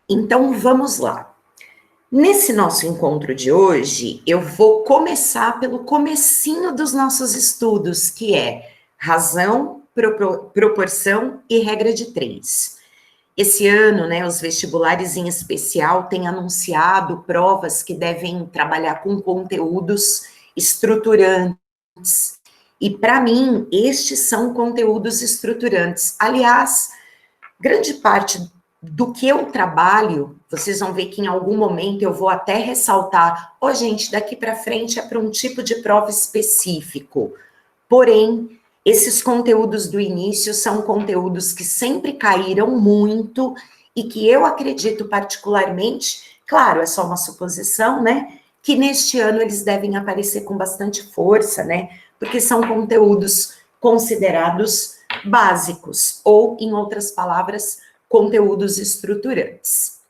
Então, vamos lá. Nesse nosso encontro de hoje, eu vou começar pelo comecinho dos nossos estudos, que é razão, proporção e regra de três. Esse ano, né, os vestibulares em especial têm anunciado provas que devem trabalhar com conteúdos estruturantes. E, para mim, estes são conteúdos estruturantes. Aliás, grande parte do que eu trabalho, vocês vão ver que em algum momento eu vou até ressaltar, gente, daqui para frente é para um tipo de prova específico. Porém, esses conteúdos do início são conteúdos que sempre caíram muito e que eu acredito particularmente, claro, é só uma suposição, né? Que neste ano eles devem aparecer com bastante força, né? Porque são conteúdos considerados básicos, ou, em outras palavras, conteúdos estruturantes.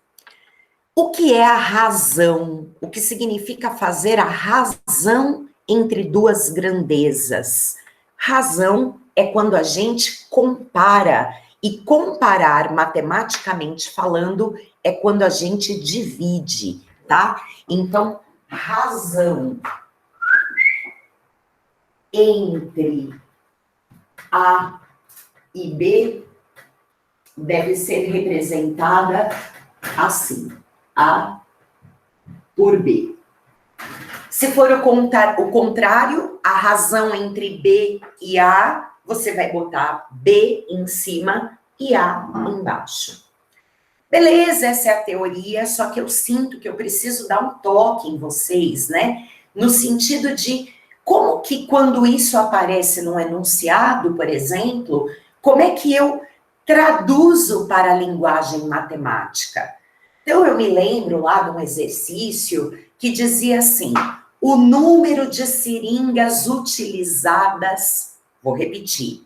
O que é a razão? O que significa fazer a razão entre duas grandezas? Razão é quando a gente compara, e comparar matematicamente falando é quando a gente divide, tá? Então, razão entre A e B deve ser representada assim, A por B. Se for o contrário, a razão entre B e A, você vai botar B em cima e A embaixo. Beleza, essa é a teoria, só que eu sinto que eu preciso dar um toque em vocês, né? No sentido de como que quando isso aparece num enunciado, por exemplo, como é que eu traduzo para a linguagem matemática? Então, eu me lembro lá de um exercício que dizia assim, o número de seringas utilizadas, vou repetir,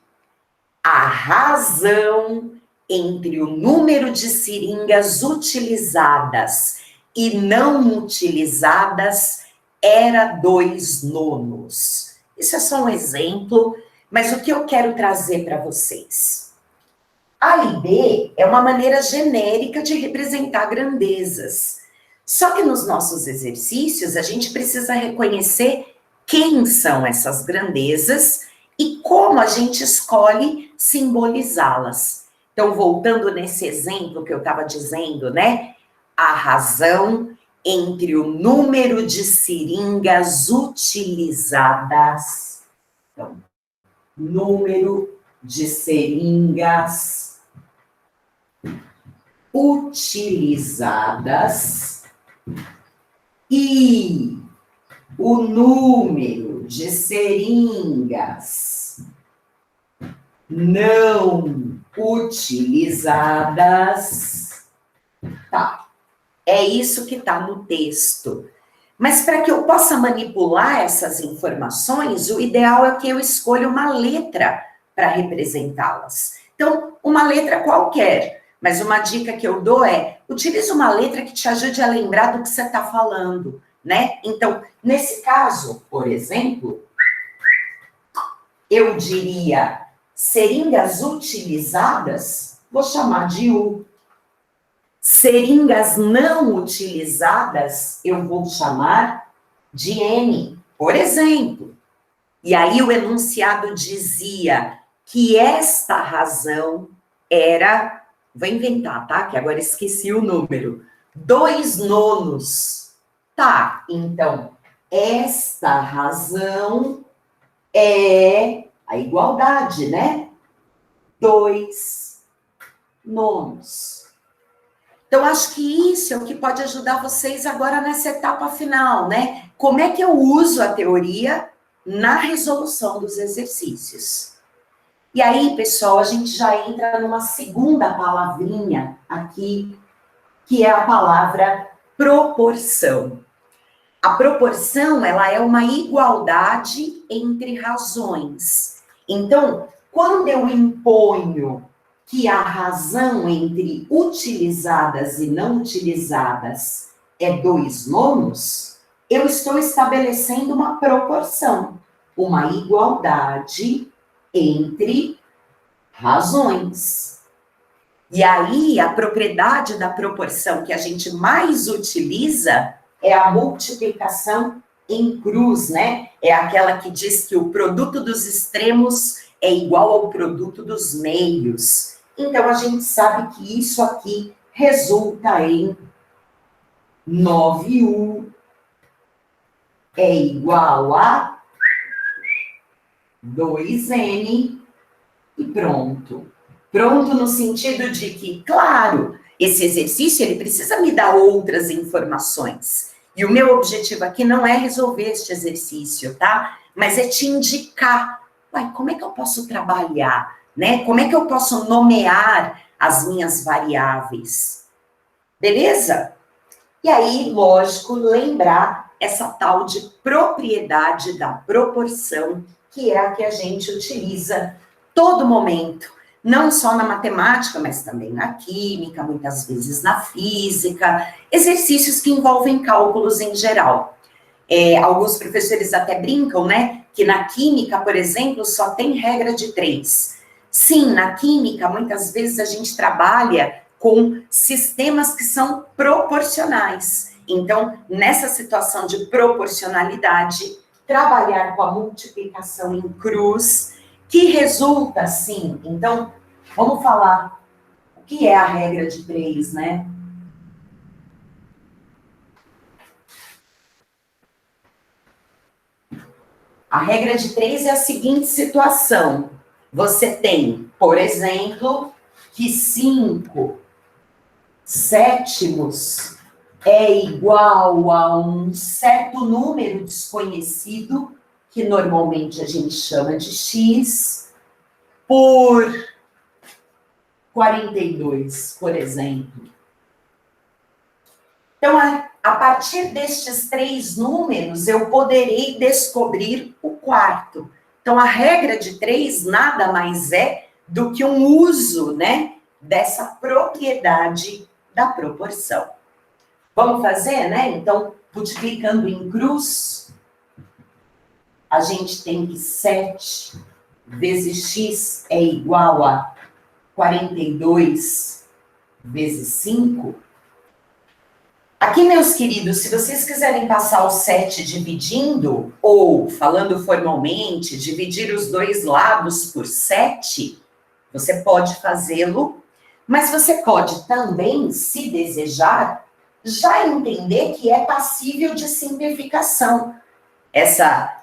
a razão entre o número de seringas utilizadas e não utilizadas era 2/9. Isso é só um exemplo, mas o que eu quero trazer para vocês? A e B é uma maneira genérica de representar grandezas. Só que nos nossos exercícios, a gente precisa reconhecer quem são essas grandezas e como a gente escolhe simbolizá-las. Então, voltando nesse exemplo que eu estava dizendo, né? A razão entre o número de seringas utilizadas. Então, número de seringas utilizadas e o número de seringas não utilizadas. Tá, é isso que está no texto. Mas para que eu possa manipular essas informações, o ideal é que eu escolha uma letra para representá-las. Então, uma letra qualquer. Mas uma dica que eu dou é, utilize uma letra que te ajude a lembrar do que você está falando, né? Então, nesse caso, por exemplo, eu diria seringas utilizadas, vou chamar de U. Seringas não utilizadas, eu vou chamar de N, por exemplo. E aí o enunciado dizia que esta razão era, vou inventar, tá? Que agora esqueci o número, 2/9. Tá, então, esta razão é a igualdade, né? 2/9. Então, acho que isso é o que pode ajudar vocês agora nessa etapa final, né? Como é que eu uso a teoria na resolução dos exercícios? E aí, pessoal, a gente já entra numa segunda palavrinha aqui, que é a palavra proporção. A proporção, ela é uma igualdade entre razões. Então, quando eu imponho que a razão entre utilizadas e não utilizadas é 2/9, eu estou estabelecendo uma proporção, uma igualdade entre razões. E aí, a propriedade da proporção que a gente mais utiliza é a multiplicação em cruz, né? É aquela que diz que o produto dos extremos é igual ao produto dos meios. Então, a gente sabe que isso aqui resulta em 9U é igual a 2N e pronto. Pronto no sentido de que, claro, esse exercício ele precisa me dar outras informações. E o meu objetivo aqui não é resolver este exercício, tá? Mas é te indicar, uai, como é que eu posso trabalhar, né? Como é que eu posso nomear as minhas variáveis? Beleza? E aí, lógico, lembrar essa tal de propriedade da proporção, que é a que a gente utiliza todo momento, não só na matemática, mas também na química, muitas vezes na física, exercícios que envolvem cálculos em geral. Alguns professores até brincam, né, que na química, por exemplo, só tem regra de 3. Sim, na química, muitas vezes a gente trabalha com sistemas que são proporcionais. Então, nessa situação de proporcionalidade, trabalhar com a multiplicação em cruz, que resulta, sim. Então, vamos falar o que é a regra de 3, né? A regra de 3 é a seguinte situação. Você tem, por exemplo, que 5 sétimos é igual a um certo número desconhecido, que normalmente a gente chama de x, por 42, por exemplo. Então, a partir destes 3 números, eu poderei descobrir o quarto. Então, a regra de 3 nada mais é do que um uso, né, dessa propriedade da proporção. Vamos fazer, né? Então, multiplicando em cruz, a gente tem que 7 vezes x é igual a 42 vezes 5. Aqui, meus queridos, se vocês quiserem passar o 7 dividindo, ou, falando formalmente, dividir os dois lados por 7, você pode fazê-lo, mas você pode também, se desejar, já entender que é passível de simplificação essa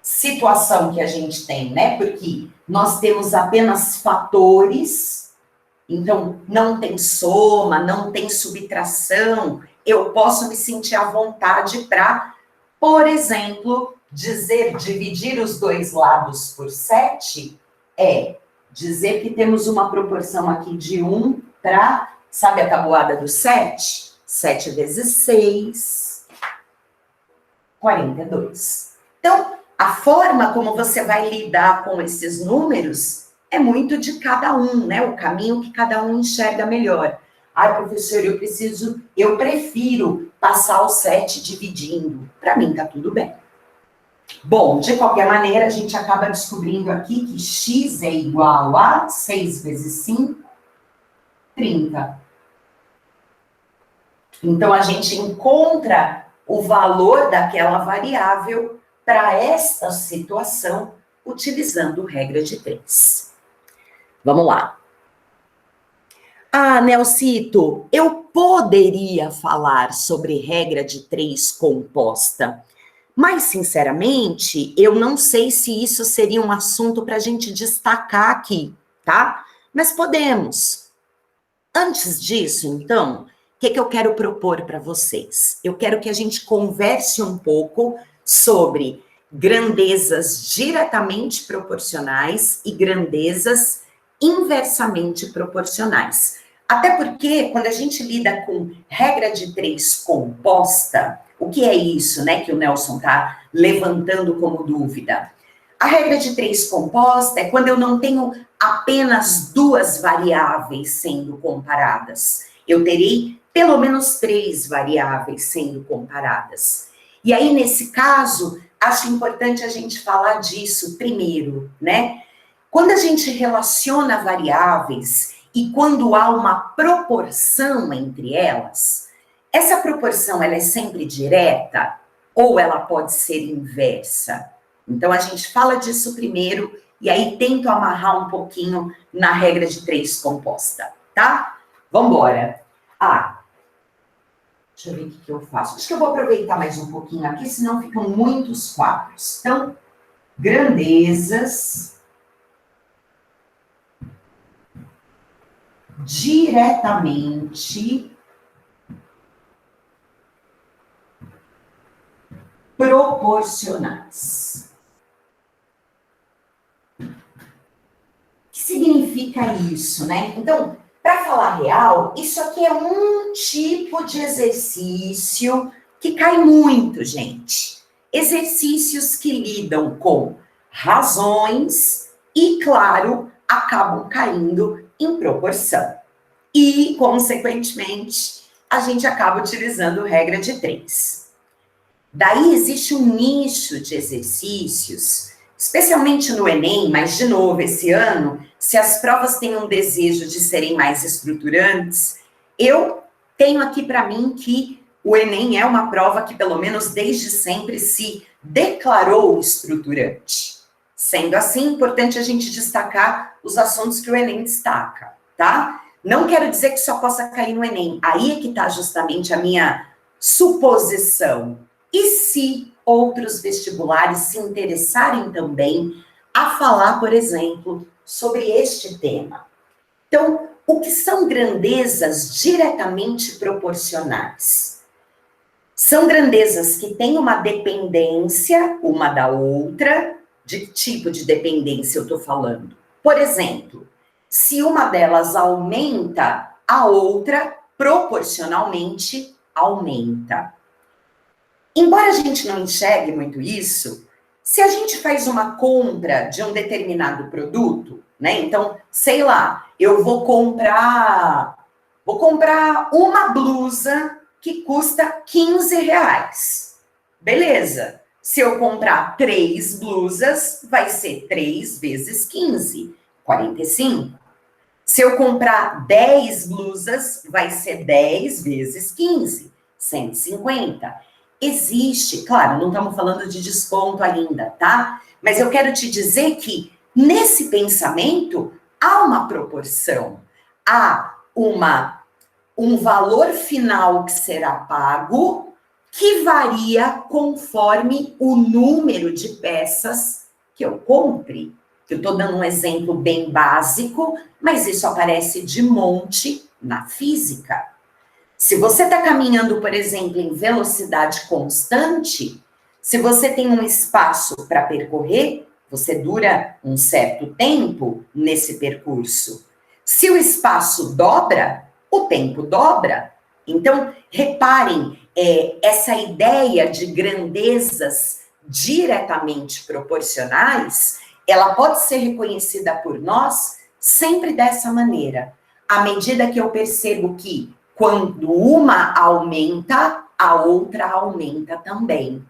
situação que a gente tem, né? Porque nós temos apenas fatores, então não tem soma, não tem subtração. Eu posso me sentir à vontade para, por exemplo, dividir os dois lados por 7 é dizer que temos uma proporção aqui de 1 para, sabe a tabuada do 7? 7 vezes 6, 42. Então, a forma como você vai lidar com esses números é muito de cada um, né? O caminho que cada um enxerga melhor. Ai, professor, eu prefiro passar o 7 dividindo. Para mim, tá tudo bem. Bom, de qualquer maneira, a gente acaba descobrindo aqui que x é igual a 6 vezes 5, 30. Então, a gente encontra o valor daquela variável para esta situação, utilizando regra de 3. Vamos lá. Ah, Nelsito, eu poderia falar sobre regra de 3 composta, mas, sinceramente, eu não sei se isso seria um assunto para a gente destacar aqui, tá? Mas podemos. Antes disso, então, o que eu quero propor para vocês? Eu quero que a gente converse um pouco sobre grandezas diretamente proporcionais e grandezas inversamente proporcionais. Até porque, quando a gente lida com regra de 3 composta, o que é isso, né, que o Nelson está levantando como dúvida? A regra de 3 composta é quando eu não tenho apenas 2 variáveis sendo comparadas. Eu terei pelo menos 3 variáveis sendo comparadas. E aí, nesse caso, acho importante a gente falar disso primeiro, né? Quando a gente relaciona variáveis e quando há uma proporção entre elas, essa proporção ela é sempre direta ou ela pode ser inversa? Então, a gente fala disso primeiro e aí tento amarrar um pouquinho na regra de 3 composta, tá? Vamos embora. Deixa eu ver o que eu faço. Acho que eu vou aproveitar mais um pouquinho aqui, senão ficam muitos quadros. Então, grandezas diretamente proporcionais. O que significa isso, né? Então, para falar real, isso aqui é um tipo de exercício que cai muito, gente. Exercícios que lidam com razões e, claro, acabam caindo em proporção. E, consequentemente, a gente acaba utilizando regra de 3. Daí existe um nicho de exercícios, especialmente no Enem, mas, de novo, esse ano, se as provas têm um desejo de serem mais estruturantes, eu tenho aqui para mim que o Enem é uma prova que, pelo menos desde sempre, se declarou estruturante. Sendo assim, é importante a gente destacar os assuntos que o Enem destaca, tá? Não quero dizer que só possa cair no Enem. Aí é que está justamente a minha suposição. E se outros vestibulares se interessarem também a falar, por exemplo, sobre este tema? Então, o que são grandezas diretamente proporcionais? São grandezas que têm uma dependência uma da outra. De que tipo de dependência eu estou falando? Por exemplo, se uma delas aumenta, a outra proporcionalmente aumenta. Embora a gente não enxergue muito isso, se a gente faz uma compra de um determinado produto, né? Então, sei lá, eu vou comprar uma blusa que custa 15 reais. Beleza. Se eu comprar 3 blusas, vai ser 3 vezes 15, 45. Se eu comprar 10 blusas, vai ser 10 vezes 15, 150. Existe, claro, não estamos falando de desconto ainda, tá? Mas eu quero te dizer que nesse pensamento há uma proporção, há um valor final que será pago que varia conforme o número de peças que eu compre. Eu estou dando um exemplo bem básico, mas isso aparece de monte na física. Se você está caminhando, por exemplo, em velocidade constante, se você tem um espaço para percorrer, você dura um certo tempo nesse percurso. Se o espaço dobra, o tempo dobra. Então, reparem, essa ideia de grandezas diretamente proporcionais, ela pode ser reconhecida por nós sempre dessa maneira. À medida que eu percebo que quando uma aumenta, a outra aumenta também.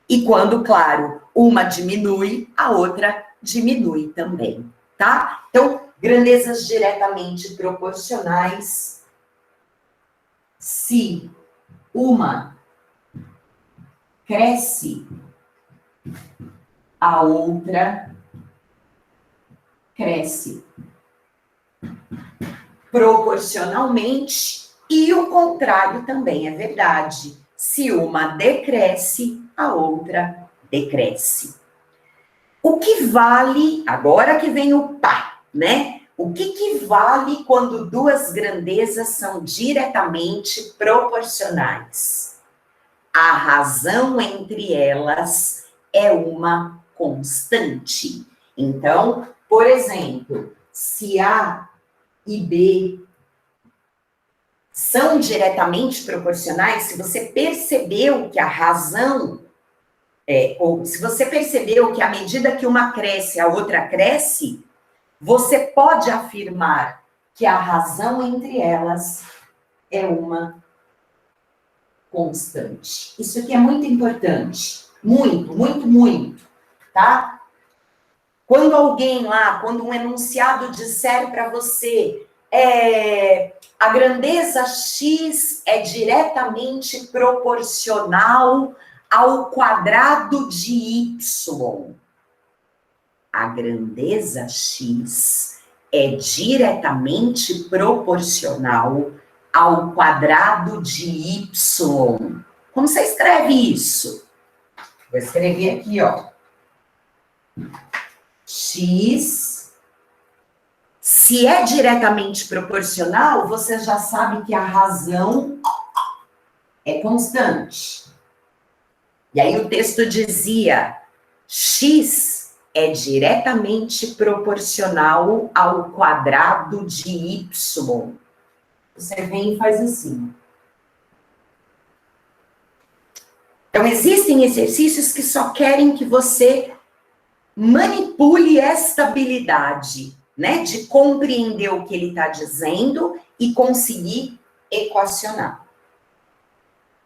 E quando, claro, uma diminui, a outra diminui também, tá? Então, grandezas diretamente proporcionais, se uma cresce, a outra cresce proporcionalmente. E o contrário também é verdade. Se uma decresce, a outra decresce. O que vale, agora que vem o pá, né? O que vale quando duas grandezas são diretamente proporcionais? A razão entre elas é uma constante. Então, por exemplo, se A e B são diretamente proporcionais, se você percebeu que a razão, ou se você percebeu que à medida que uma cresce, a outra cresce, você pode afirmar que a razão entre elas é uma constante. Isso aqui é muito importante. Muito, muito, muito, tá? Quando alguém lá, quando um enunciado disser para você A grandeza x é diretamente proporcional ao quadrado de y. A grandeza x é diretamente proporcional ao quadrado de y. Como você escreve isso? Vou escrever aqui, ó. X, se é diretamente proporcional, você já sabe que a razão é constante. E aí o texto dizia, x é diretamente proporcional ao quadrado de y. Você vem e faz assim. Então, existem exercícios que só querem que você manipule esta habilidade, né? De compreender o que ele está dizendo e conseguir equacionar.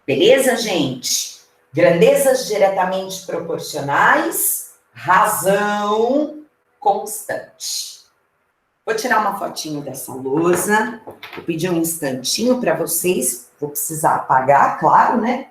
Beleza, gente? Grandezas diretamente proporcionais, razão constante. Vou tirar uma fotinho dessa lousa. Vou pedir um instantinho para vocês. Vou precisar apagar, claro, né?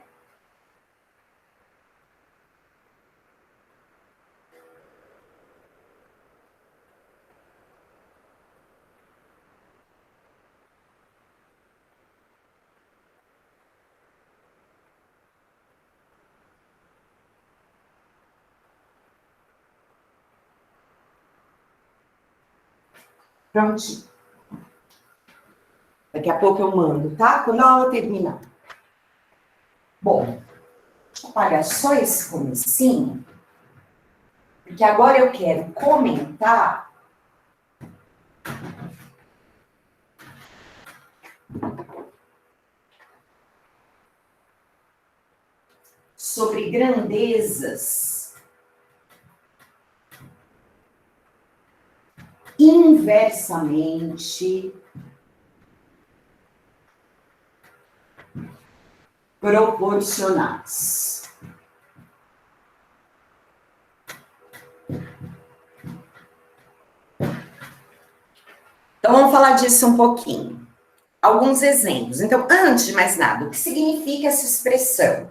Prontinho. Daqui a pouco eu mando, tá? Quando a aula terminar. Bom, deixa eu apagar só esse comecinho, porque agora eu quero comentar sobre grandezas inversamente proporcionais. Então, vamos falar disso um pouquinho. Alguns exemplos. Então, antes de mais nada, o que significa essa expressão?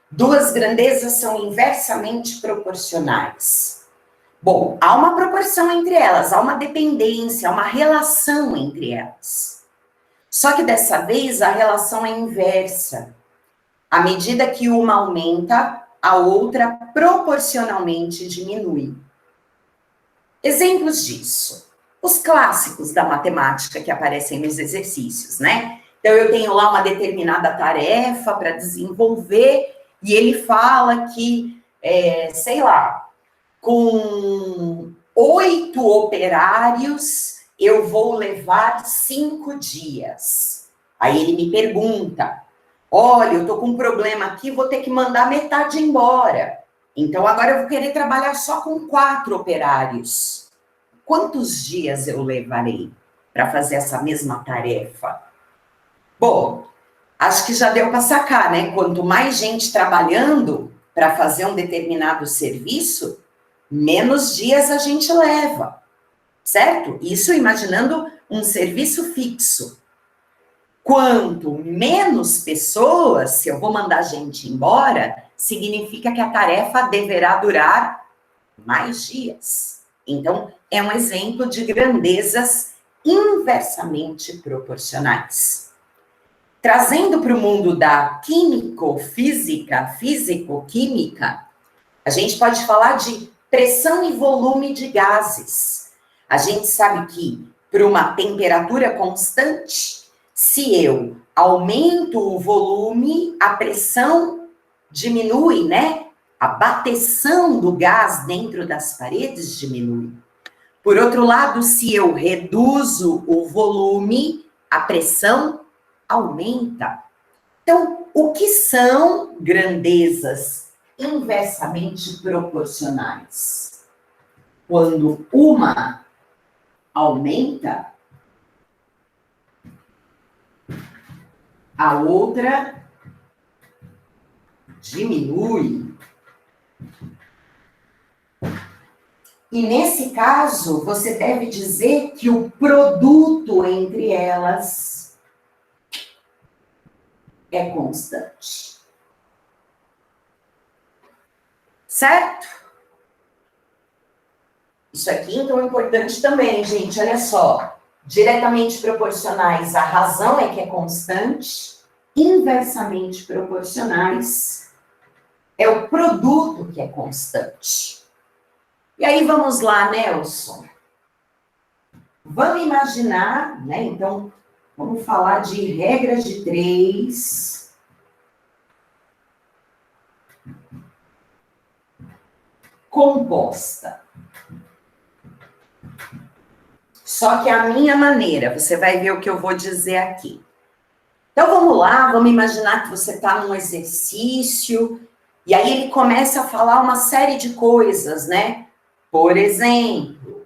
Duas grandezas são inversamente proporcionais. Bom, há uma proporção entre elas, há uma dependência, há uma relação entre elas. Só que dessa vez a relação é inversa. À medida que uma aumenta, a outra proporcionalmente diminui. Exemplos disso. Os clássicos da matemática que aparecem nos exercícios, né? Então, eu tenho lá uma determinada tarefa para desenvolver e ele fala que, sei lá, com 8 operários, eu vou levar 5 dias. Aí ele me pergunta, olha, eu tô com um problema aqui, vou ter que mandar metade embora. Então, agora eu vou querer trabalhar só com 4 operários. Quantos dias eu levarei para fazer essa mesma tarefa? Bom, acho que já deu para sacar, né? Quanto mais gente trabalhando para fazer um determinado serviço, menos dias a gente leva, certo? Isso imaginando um serviço fixo. Quanto menos pessoas, se eu vou mandar gente embora, significa que a tarefa deverá durar mais dias. Então, é um exemplo de grandezas inversamente proporcionais. Trazendo para o mundo da químico-física, físico-química, a gente pode falar de pressão e volume de gases. A gente sabe que, para uma temperatura constante, se eu aumento o volume, a pressão diminui, né? A bateção do gás dentro das paredes diminui. Por outro lado, se eu reduzo o volume, a pressão aumenta. Então, o que são grandezas inversamente proporcionais? Quando uma aumenta, a outra diminui. E nesse caso, você deve dizer que o produto entre elas é constante. Certo? Isso aqui, então, é importante também, gente. Olha só. Diretamente proporcionais, a razão é que é constante. Inversamente proporcionais, é o produto que é constante. E aí, vamos lá, Nelson. Vamos imaginar, né? Então, vamos falar de regras de 3. Composta. Só que a minha maneira, você vai ver o que eu vou dizer aqui. Então, vamos lá, vamos imaginar que você está num exercício, e aí ele começa a falar uma série de coisas, né? Por exemplo,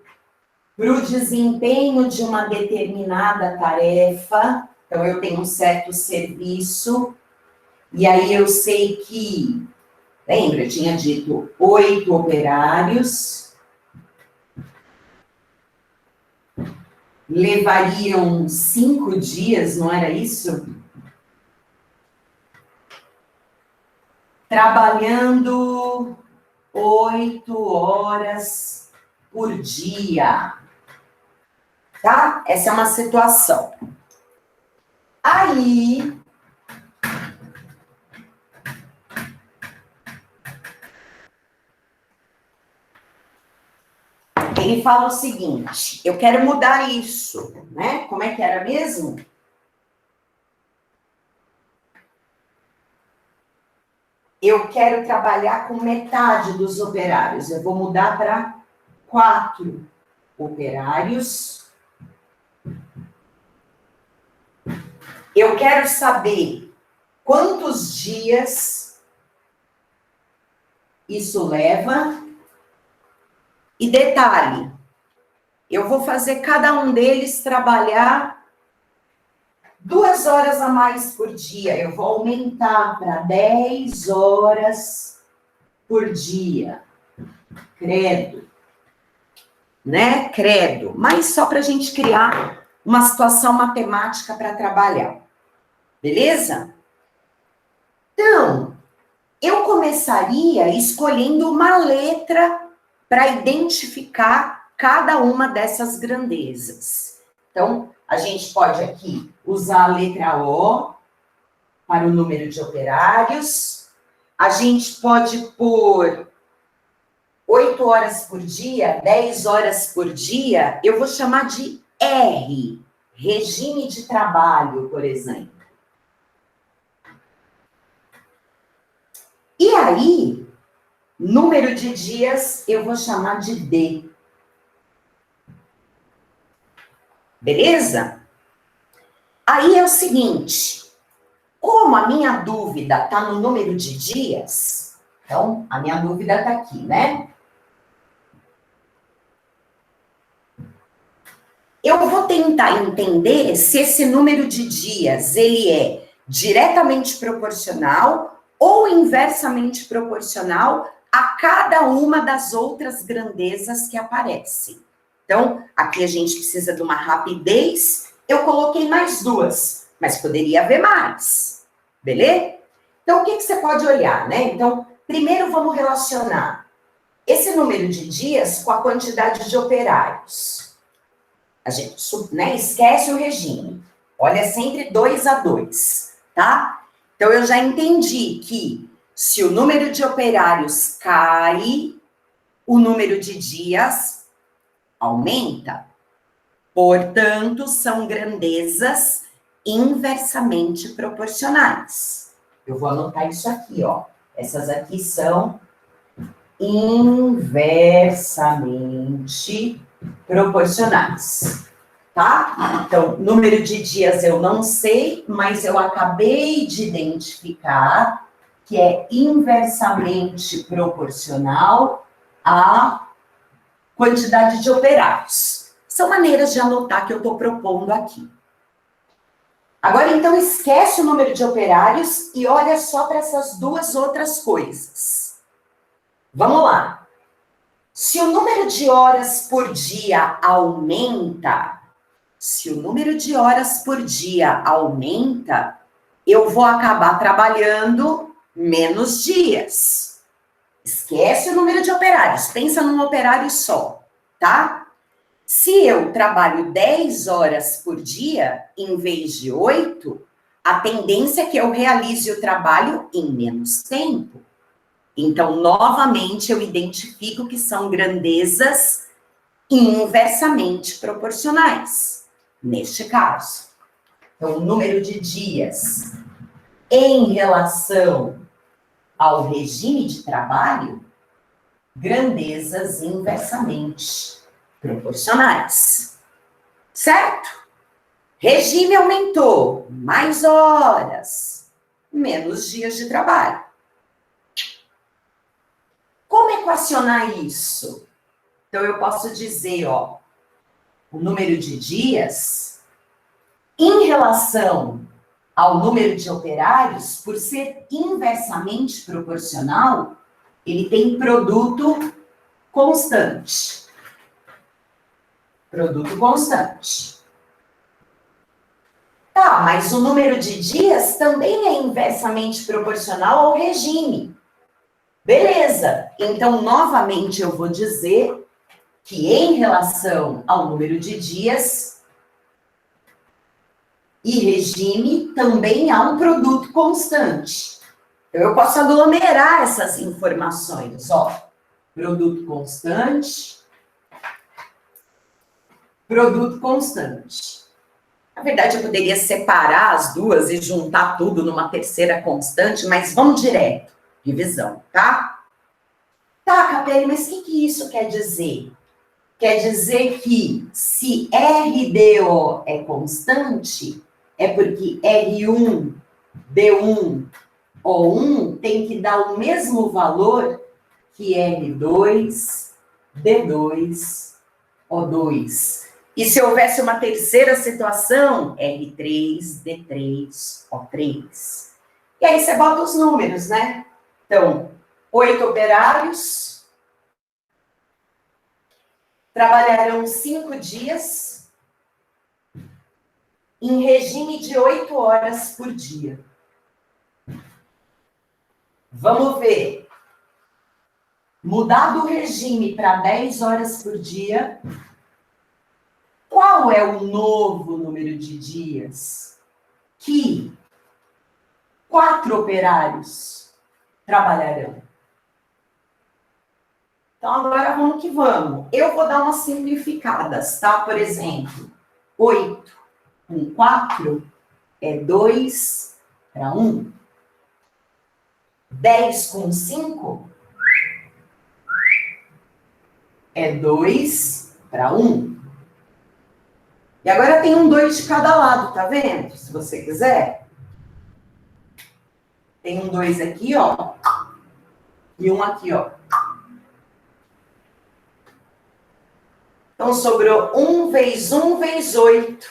para o desempenho de uma determinada tarefa, então eu tenho um certo serviço, e aí eu sei que, lembra, eu tinha dito 8 operários, levariam 5 dias, não era isso? Trabalhando 8 horas por dia. Tá? Essa é uma situação. Aí, ele fala o seguinte, eu quero mudar isso, né? Como é que era mesmo? Eu quero trabalhar com metade dos operários. Eu vou mudar para 4 operários. Eu quero saber quantos dias isso leva. E detalhe, eu vou fazer cada um deles trabalhar 2 horas a mais por dia. Eu vou aumentar para 10 horas por dia. Credo. Né? Credo. Mas só para a gente criar uma situação matemática para trabalhar. Beleza? Então, eu começaria escolhendo uma letra para identificar cada uma dessas grandezas. Então, a gente pode aqui usar a letra O para o número de operários. A gente pode pôr 8 horas por dia, 10 horas por dia. Eu vou chamar de R, regime de trabalho, por exemplo. E aí, número de dias, eu vou chamar de D. Beleza? Aí é o seguinte, como a minha dúvida está no número de dias, então, a minha dúvida está aqui, né? Eu vou tentar entender se esse número de dias, ele é diretamente proporcional ou inversamente proporcional a cada uma das outras grandezas que aparecem. Então, aqui a gente precisa de uma rapidez. Eu coloquei mais 2, mas poderia haver mais. Beleza? Então, o que você pode olhar, né? Então, primeiro vamos relacionar esse número de dias com a quantidade de operários. A gente, né, esquece o regime. Olha sempre 2 a 2, tá? Então, eu já entendi que se o número de operários cai, o número de dias aumenta. Portanto, são grandezas inversamente proporcionais. Eu vou anotar isso aqui, ó. Essas aqui são inversamente proporcionais, tá? Então, número de dias eu não sei, mas eu acabei de identificar que é inversamente proporcional à quantidade de operários. São maneiras de anotar que eu estou propondo aqui. Agora, então, esquece o número de operários e olha só para essas 2 outras coisas. Vamos lá. Se o número de horas por dia aumenta, eu vou acabar trabalhando menos dias. Esquece o número de operários, pensa num operário só, tá? Se eu trabalho 10 horas por dia, em vez de 8, a tendência é que eu realize o trabalho em menos tempo. Então, novamente, eu identifico que são grandezas inversamente proporcionais, neste caso. Então, o número de dias em relação ao regime de trabalho, grandezas inversamente proporcionais. Certo? Regime aumentou, mais horas, menos dias de trabalho. Como equacionar isso? Então, eu posso dizer, ó, o número de dias em relação ao número de operários, por ser inversamente proporcional, ele tem produto constante. Produto constante. Tá, mas o número de dias também é inversamente proporcional ao regime. Beleza, então novamente eu vou dizer que em relação ao número de dias e regime também há um produto constante. Então eu posso aglomerar essas informações, ó. Produto constante. Produto constante. Na verdade, eu poderia separar as duas e juntar tudo numa terceira constante, mas vamos direto. Divisão, tá? Tá, Capelli, mas o que isso quer dizer? Quer dizer que se RDO é constante, é porque R1, D1, O1 tem que dar o mesmo valor que R2, D2, O2. E se houvesse uma terceira situação, R3, D3, O3. E aí você bota os números, né? Então, 8 operários trabalharão 5 dias em regime de 8 horas por dia. Vamos ver. Mudar do regime para 10 horas por dia. Qual é o novo número de dias que 4 operários trabalharão? Então, agora vamos que vamos. Eu vou dar umas simplificadas, tá? Por exemplo, 8 com 4 é 2 para 1. 10 com 5 é 2 para 1. E agora tem um 2 de cada lado, tá vendo? Se você quiser. Tem um 2 aqui, ó. E um aqui, ó. Então, sobrou 1 vezes 1 vezes 8.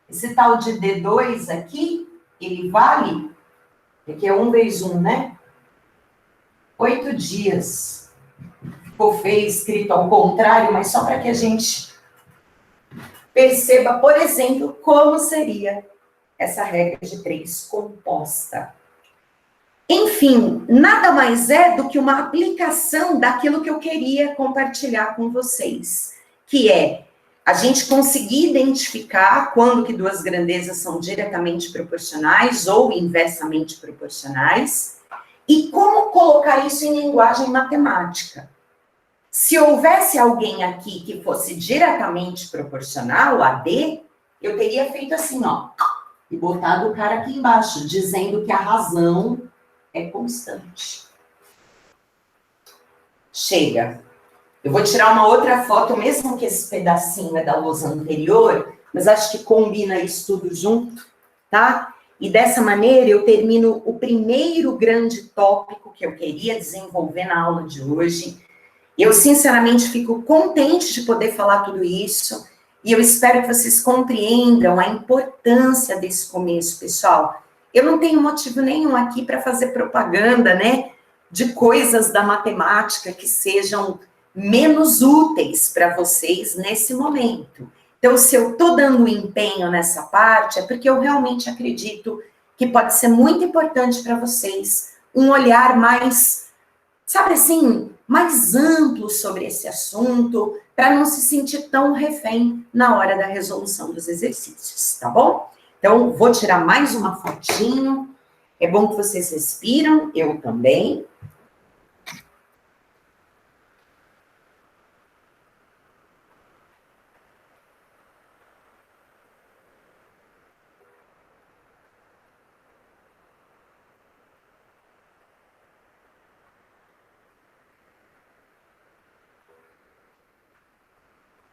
Esse tal de D2 aqui, ele vale, aqui é 1 vezes 1, né? 8 dias. Ficou feio escrito ao contrário, mas só para que a gente perceba, por exemplo, como seria essa regra de 3 composta. Enfim, nada mais é do que uma aplicação daquilo que eu queria compartilhar com vocês, que é a gente conseguir identificar quando que duas grandezas são diretamente proporcionais ou inversamente proporcionais e como colocar isso em linguagem matemática. Se houvesse alguém aqui que fosse diretamente proporcional, AD, eu teria feito assim, ó, e botado o cara aqui embaixo, dizendo que a razão é constante. Chega. Eu vou tirar uma outra foto, mesmo que esse pedacinho é da lousa anterior, mas acho que combina isso tudo junto, tá? E dessa maneira eu termino o primeiro grande tópico que eu queria desenvolver na aula de hoje. Eu, sinceramente, fico contente de poder falar tudo isso e eu espero que vocês compreendam a importância desse começo, pessoal. Eu não tenho motivo nenhum aqui para fazer propaganda, né, de coisas da matemática que sejam menos úteis para vocês nesse momento. Então, se eu estou dando um empenho nessa parte, é porque eu realmente acredito que pode ser muito importante para vocês um olhar mais, sabe assim, mais amplo sobre esse assunto, para não se sentir tão refém na hora da resolução dos exercícios, tá bom? Então, vou tirar mais uma fotinho. É bom que vocês respiram, eu também.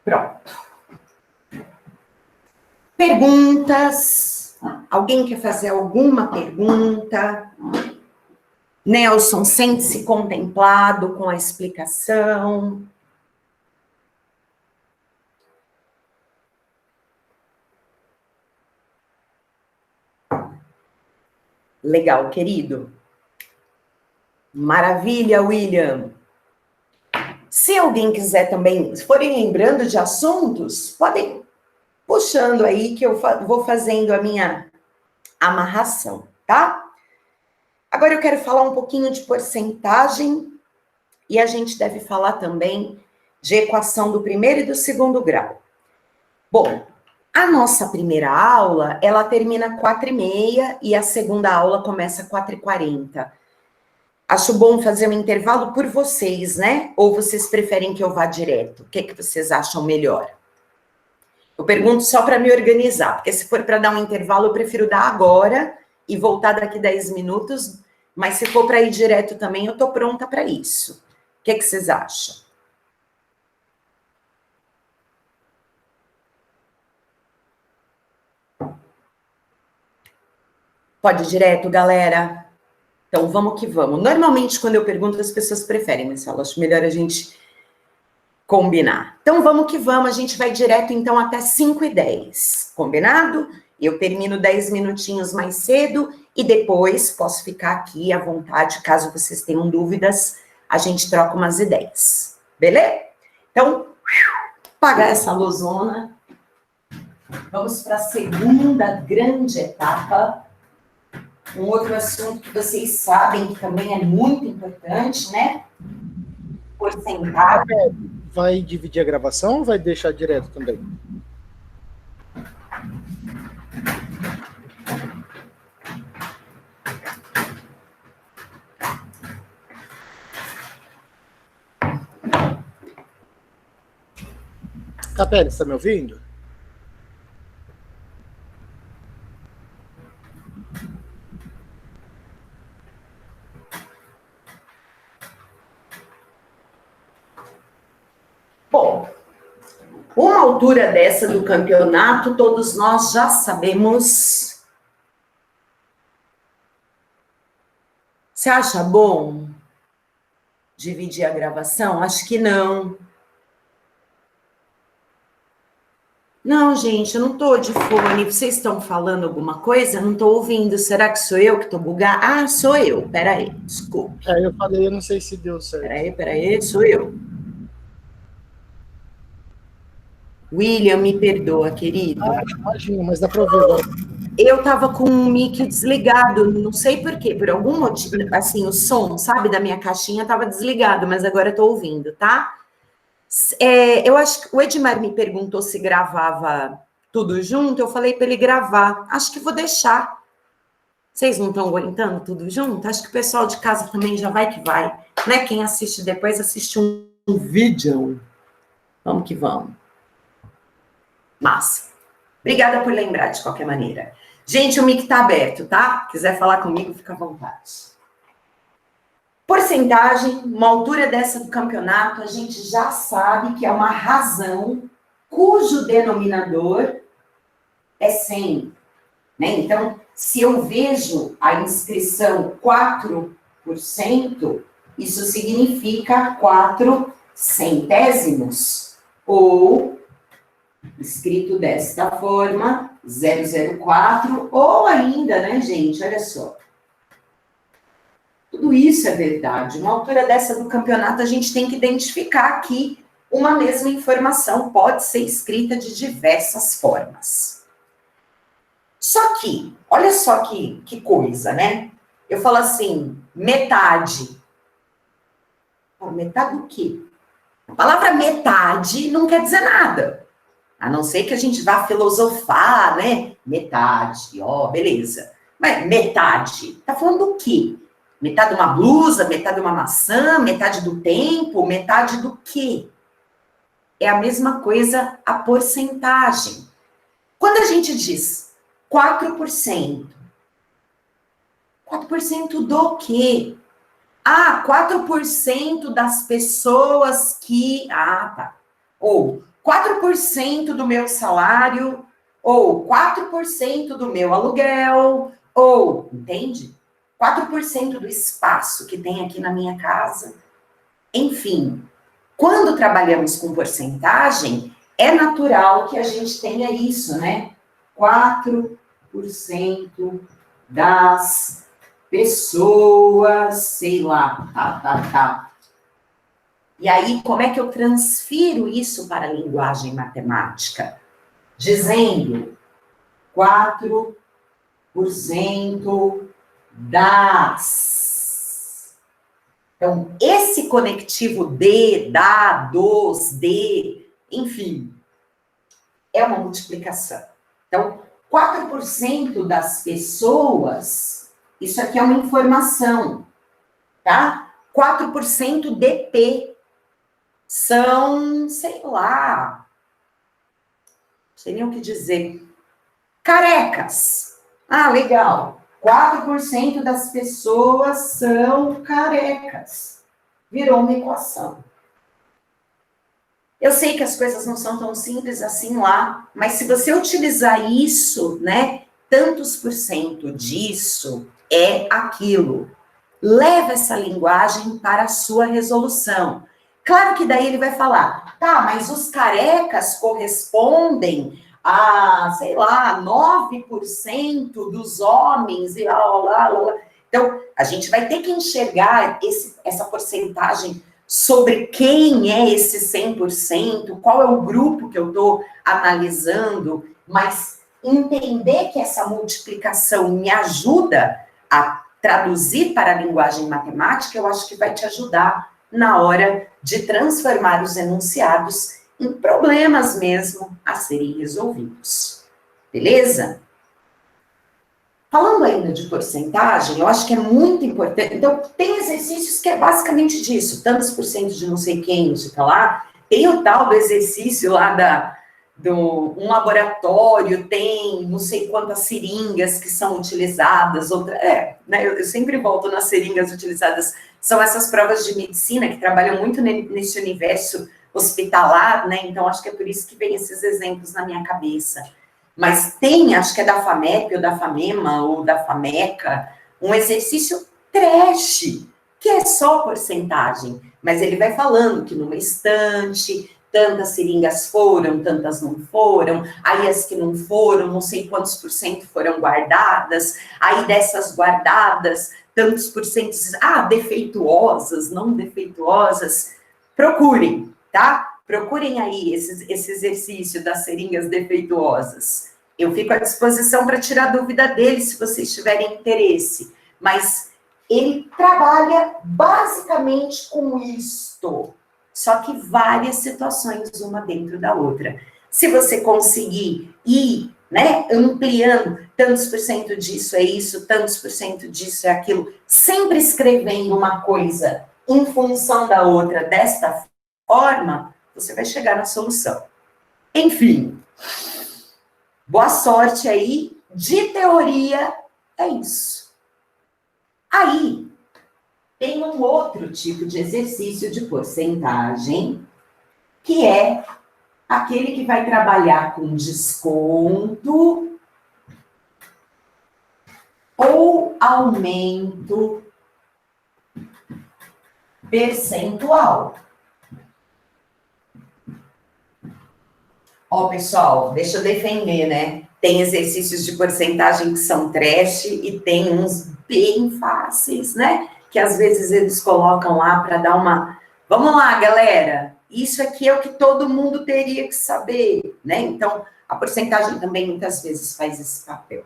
Pronto. Perguntas? Alguém quer fazer alguma pergunta? Nelson, sente-se contemplado com a explicação? Legal, querido. Maravilha, William. Se alguém quiser também, se forem lembrando de assuntos, podem puxando aí que eu vou fazendo a minha amarração, tá? Agora eu quero falar um pouquinho de porcentagem e a gente deve falar também de equação do primeiro e do segundo grau. Bom, a nossa primeira aula, ela termina 4h30 e a segunda aula começa 4h40. Acho bom fazer um intervalo por vocês, né? Ou vocês preferem que eu vá direto? O que que vocês acham melhor? Eu pergunto só para me organizar, porque se for para dar um intervalo, eu prefiro dar agora e voltar daqui 10 minutos, mas se for para ir direto também, eu estou pronta para isso. O que que vocês acham? Pode ir direto, galera? Então, vamos que vamos. Normalmente, quando eu pergunto, as pessoas preferem, mas eu acho melhor a gente combinar. Então, vamos que vamos. A gente vai direto, então, até 5h10. Combinado? Eu termino 10 minutinhos mais cedo e depois posso ficar aqui à vontade, caso vocês tenham dúvidas, a gente troca umas ideias. Beleza? Então, apagar essa luzona. Vamos para a segunda grande etapa. Um outro assunto que vocês sabem que também é muito importante, né? Porcentagem. Vai dividir a gravação ou vai deixar direto também? Capela, está me ouvindo? Bom, uma altura dessa do campeonato, todos nós já sabemos. Você acha bom dividir a gravação? Acho que não. Não, gente, eu não tô de fone. Vocês estão falando alguma coisa? Eu não tô ouvindo. Será que sou eu que tô bugada? Ah, sou eu. Peraí, desculpe. Eu falei, eu não sei se deu certo. Peraí, sou eu. William, me perdoa, querido. Imagina, mas dá para ouvir agora. Eu tava com o mic desligado, não sei por quê, por algum motivo, assim, o som, sabe, da minha caixinha tava desligado, mas agora eu tô ouvindo, tá? Eu acho que o Edmar me perguntou se gravava tudo junto, eu falei para ele gravar. Acho que vou deixar. Vocês não estão aguentando tudo junto? Acho que o pessoal de casa também já vai que vai, né? Quem assiste depois assiste um vídeo. Vamos que vamos. Massa. Obrigada por lembrar de qualquer maneira. Gente, o mic tá aberto, tá? Quiser falar comigo, fica à vontade. Porcentagem, uma altura dessa do campeonato, a gente já sabe que é uma razão cujo denominador é 100. Né? Então, se eu vejo a inscrição 4%, isso significa 4 centésimos, ou, escrito desta forma, 004, ou ainda, né, gente, olha só, Tudo isso é verdade. Uma altura dessa do campeonato, a gente tem que identificar que uma mesma informação pode ser escrita de diversas formas. Só que, olha só que coisa, né? Eu falo assim, metade. Metade do quê? A palavra metade não quer dizer nada. A não ser que a gente vá filosofar, né? Metade, ó, beleza. Mas metade, tá falando do quê? Metade de uma blusa, metade de uma maçã, metade do tempo, metade do quê? É a mesma coisa a porcentagem. Quando a gente diz 4%, 4% do quê? Ah, 4% das pessoas que... Ah, tá. Ou 4% do meu salário, ou 4% do meu aluguel, ou, entende? 4% do espaço que tem aqui na minha casa. Enfim, quando trabalhamos com porcentagem, é natural que a gente tenha isso, né? 4% das pessoas, sei lá, tá. E aí, como é que eu transfiro isso para a linguagem matemática? Dizendo 4% das. Então, esse conectivo de, da, dos, de, enfim, é uma multiplicação. Então, 4% das pessoas, isso aqui é uma informação, tá? 4% de P são, sei lá, não sei nem o que dizer, carecas. Ah, legal. 4% das pessoas são carecas. Virou uma equação. Eu sei que as coisas não são tão simples assim lá, mas se você utilizar isso, né, tantos por cento disso é aquilo. Leva essa linguagem para a sua resolução. Claro que daí ele vai falar, tá, mas os carecas correspondem a, sei lá, 9% dos homens, e lá. Então, a gente vai ter que enxergar essa porcentagem sobre quem é esse 100%, qual é o grupo que eu estou analisando, mas entender que essa multiplicação me ajuda a traduzir para a linguagem matemática, eu acho que vai te ajudar na hora de transformar os enunciados em problemas mesmo a serem resolvidos. Beleza? Falando ainda de porcentagem, eu acho que é muito importante. Então, tem exercícios que é basicamente disso, tantos por cento de não sei quem, não sei o que lá. Tem o tal do exercício lá um laboratório, tem não sei quantas seringas que são utilizadas. Né, eu sempre volto nas seringas utilizadas. São essas provas de medicina que trabalham muito nesse universo hospitalar, né? Então, acho que é por isso que vem esses exemplos na minha cabeça. Mas tem, acho que é da FAMEP, ou da FAMEMA, ou da FAMECA, um exercício trash, que é só porcentagem. Mas ele vai falando que numa estante, tantas seringas foram, tantas não foram, aí as que não foram, não sei quantos por cento foram guardadas, aí dessas guardadas, tantos por cento, defeituosas, não defeituosas. Procurem, tá? Procurem aí esse exercício das seringas defeituosas. Eu fico à disposição para tirar dúvida deles, se vocês tiverem interesse. Mas ele trabalha basicamente com isto. Só que várias situações, uma dentro da outra. Se você conseguir ir, né, ampliando, tantos por cento disso é isso, tantos por cento disso é aquilo, sempre escrevendo uma coisa em função da outra desta forma, você vai chegar na solução. Enfim, boa sorte aí. De teoria, é isso. Aí, tem um outro tipo de exercício de porcentagem, que é aquele que vai trabalhar com desconto ou aumento percentual. Ó, pessoal, deixa eu defender, né? Tem exercícios de porcentagem que são trash e tem uns bem fáceis, né? Que às vezes eles colocam lá para dar uma... Vamos lá, galera, isso aqui é o que todo mundo teria que saber, né? Então, a porcentagem também muitas vezes faz esse papel.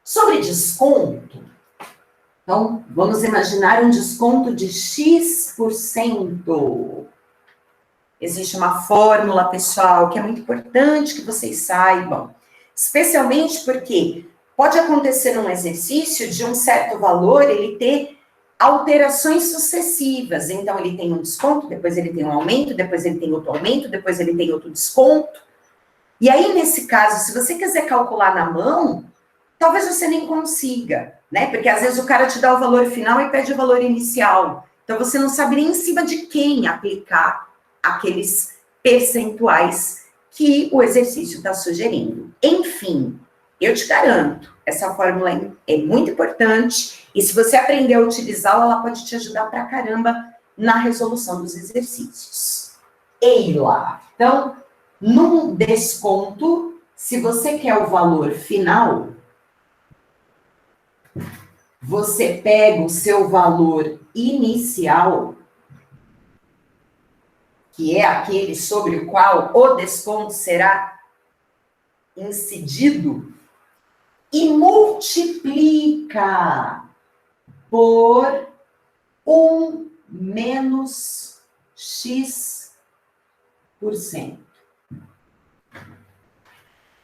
Sobre desconto, então, vamos imaginar um desconto de X%. Existe uma fórmula, pessoal, que é muito importante que vocês saibam, especialmente porque pode acontecer num exercício de um certo valor ele ter alterações sucessivas. Então, ele tem um desconto, depois ele tem um aumento, depois ele tem outro aumento, depois ele tem outro desconto. E aí, nesse caso, se você quiser calcular na mão, talvez você nem consiga, né? Porque às vezes o cara te dá o valor final e pede o valor inicial. Então, você não sabe nem em cima de quem aplicar aqueles percentuais que o exercício está sugerindo. Enfim, eu te garanto, essa fórmula é muito importante e se você aprender a utilizá-la, ela pode te ajudar pra caramba na resolução dos exercícios. Eila! Então, num desconto, se você quer o valor final, você pega o seu valor inicial, que é aquele sobre o qual o desconto será incidido, e multiplica por 1 menos X%.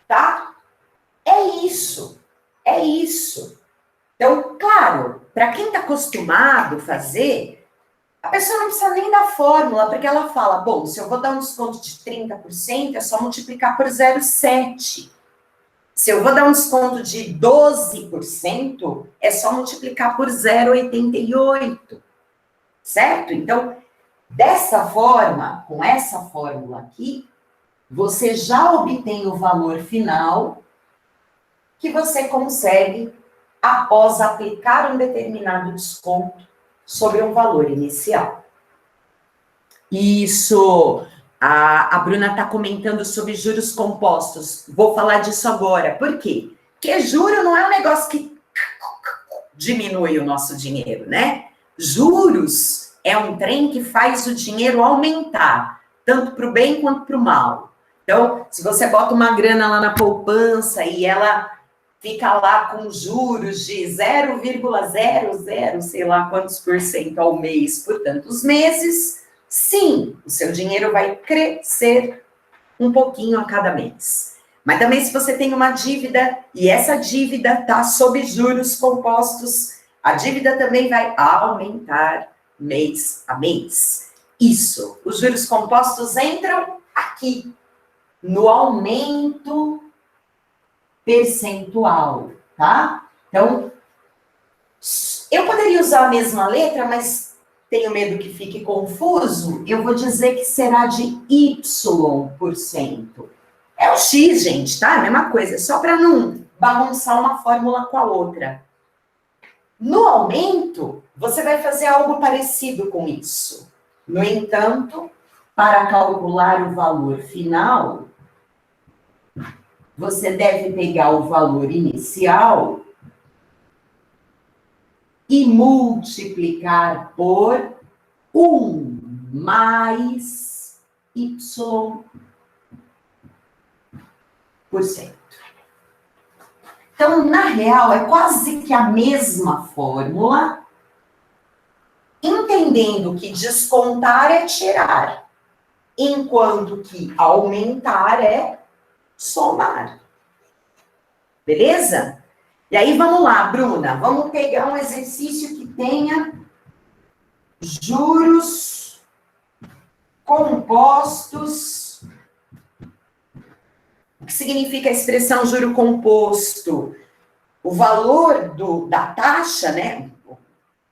Tá? É isso. É isso. Então, claro, para quem está acostumado a fazer, a pessoa não precisa nem da fórmula, porque ela fala, bom, se eu vou dar um desconto de 30%, é só multiplicar por 0,7. Se eu vou dar um desconto de 12%, é só multiplicar por 0,88. Certo? Então, dessa forma, com essa fórmula aqui, você já obtém o valor final que você consegue após aplicar um determinado desconto sobre um valor inicial. Isso, a Bruna está comentando sobre juros compostos. Vou falar disso agora. Por quê? Porque juro não é um negócio que diminui o nosso dinheiro, né? Juros é um trem que faz o dinheiro aumentar, tanto para o bem quanto para o mal. Então, se você bota uma grana lá na poupança e ela fica lá com juros de 0,00, sei lá quantos por cento ao mês por tantos meses, sim, o seu dinheiro vai crescer um pouquinho a cada mês. Mas também se você tem uma dívida e essa dívida está sob juros compostos, a dívida também vai aumentar mês a mês. Isso, os juros compostos entram aqui, no aumento percentual, tá? Então, eu poderia usar a mesma letra, mas tenho medo que fique confuso, eu vou dizer que será de Y%. É o X, gente, tá? A mesma coisa, só para não bagunçar uma fórmula com a outra. No aumento, você vai fazer algo parecido com isso. No entanto, para calcular o valor final, você deve pegar o valor inicial e multiplicar por 1 mais Y%. Então, na real, é quase que a mesma fórmula, entendendo que descontar é tirar, enquanto que aumentar é somar. Beleza? E aí, vamos lá, Bruna. Vamos pegar um exercício que tenha juros compostos. O que significa a expressão juro composto? O valor da taxa, né?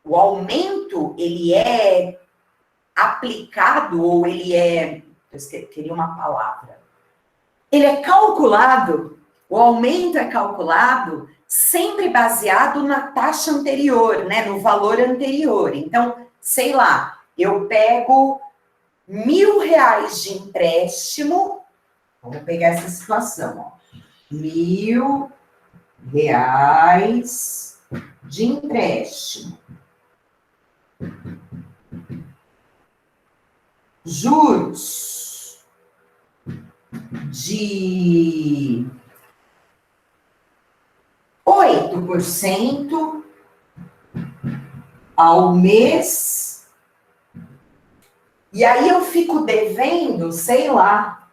O aumento, ele é aplicado ou ele é... Eu queria uma palavra. Ele é calculado, o aumento é calculado sempre baseado na taxa anterior, né, no valor anterior. Então, sei lá, eu pego R$1.000 de empréstimo Vamos pegar essa situação, ó. R$ 1.000 de empréstimo. Juros de 8% ao mês. E aí eu fico devendo, sei lá.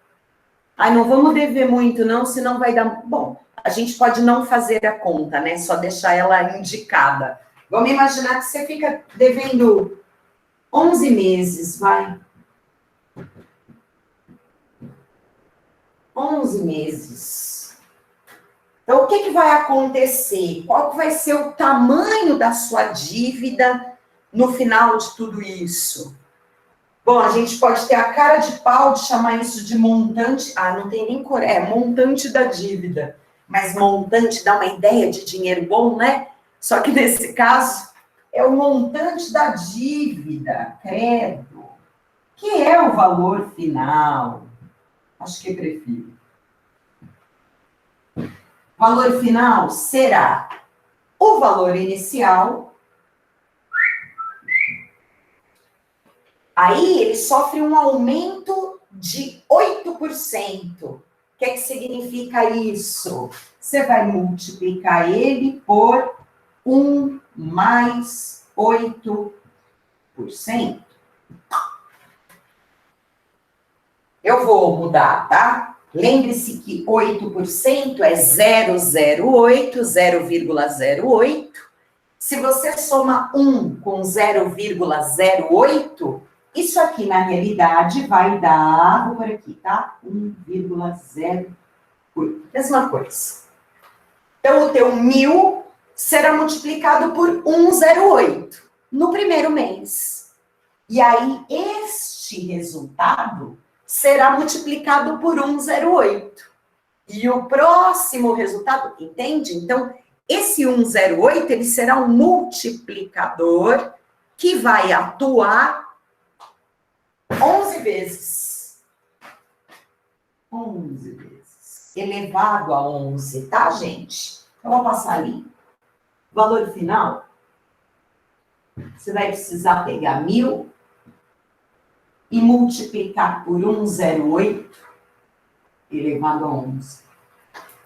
Ai, não vamos dever muito não, senão vai dar... Bom, a gente pode não fazer a conta, né? Só deixar ela indicada. Vamos imaginar que você fica devendo 11 meses, vai. 11 meses. Então, o que vai acontecer? Qual vai ser o tamanho da sua dívida no final de tudo isso? Bom, a gente pode ter a cara de pau de chamar isso de montante. Ah, não tem nem cor. É montante da dívida. Mas montante dá uma ideia de dinheiro bom, né? Só que nesse caso, é o montante da dívida, credo, que é o valor final. Acho que prefiro. O valor final será o valor inicial. Aí ele sofre um aumento de 8%. O que é que significa isso? Você vai multiplicar ele por 1 mais 8%. Eu vou mudar, tá? Lembre-se que 8% é 0,08, 0,08. Se você soma 1 com 0,08, isso aqui na realidade vai dar, vou por aqui, tá? 1,08. Mesma coisa. Então, o teu 1.000 será multiplicado por 1,08 no primeiro mês. E aí, este resultado será multiplicado por 1,08. E o próximo resultado, entende? Então, esse 1,08, ele será um multiplicador que vai atuar 11 vezes. 11 vezes. Elevado a 11, tá, gente? Eu vou passar ali. Valor final, você vai precisar pegar 1.000 e multiplicar por 1,08 elevado a 11.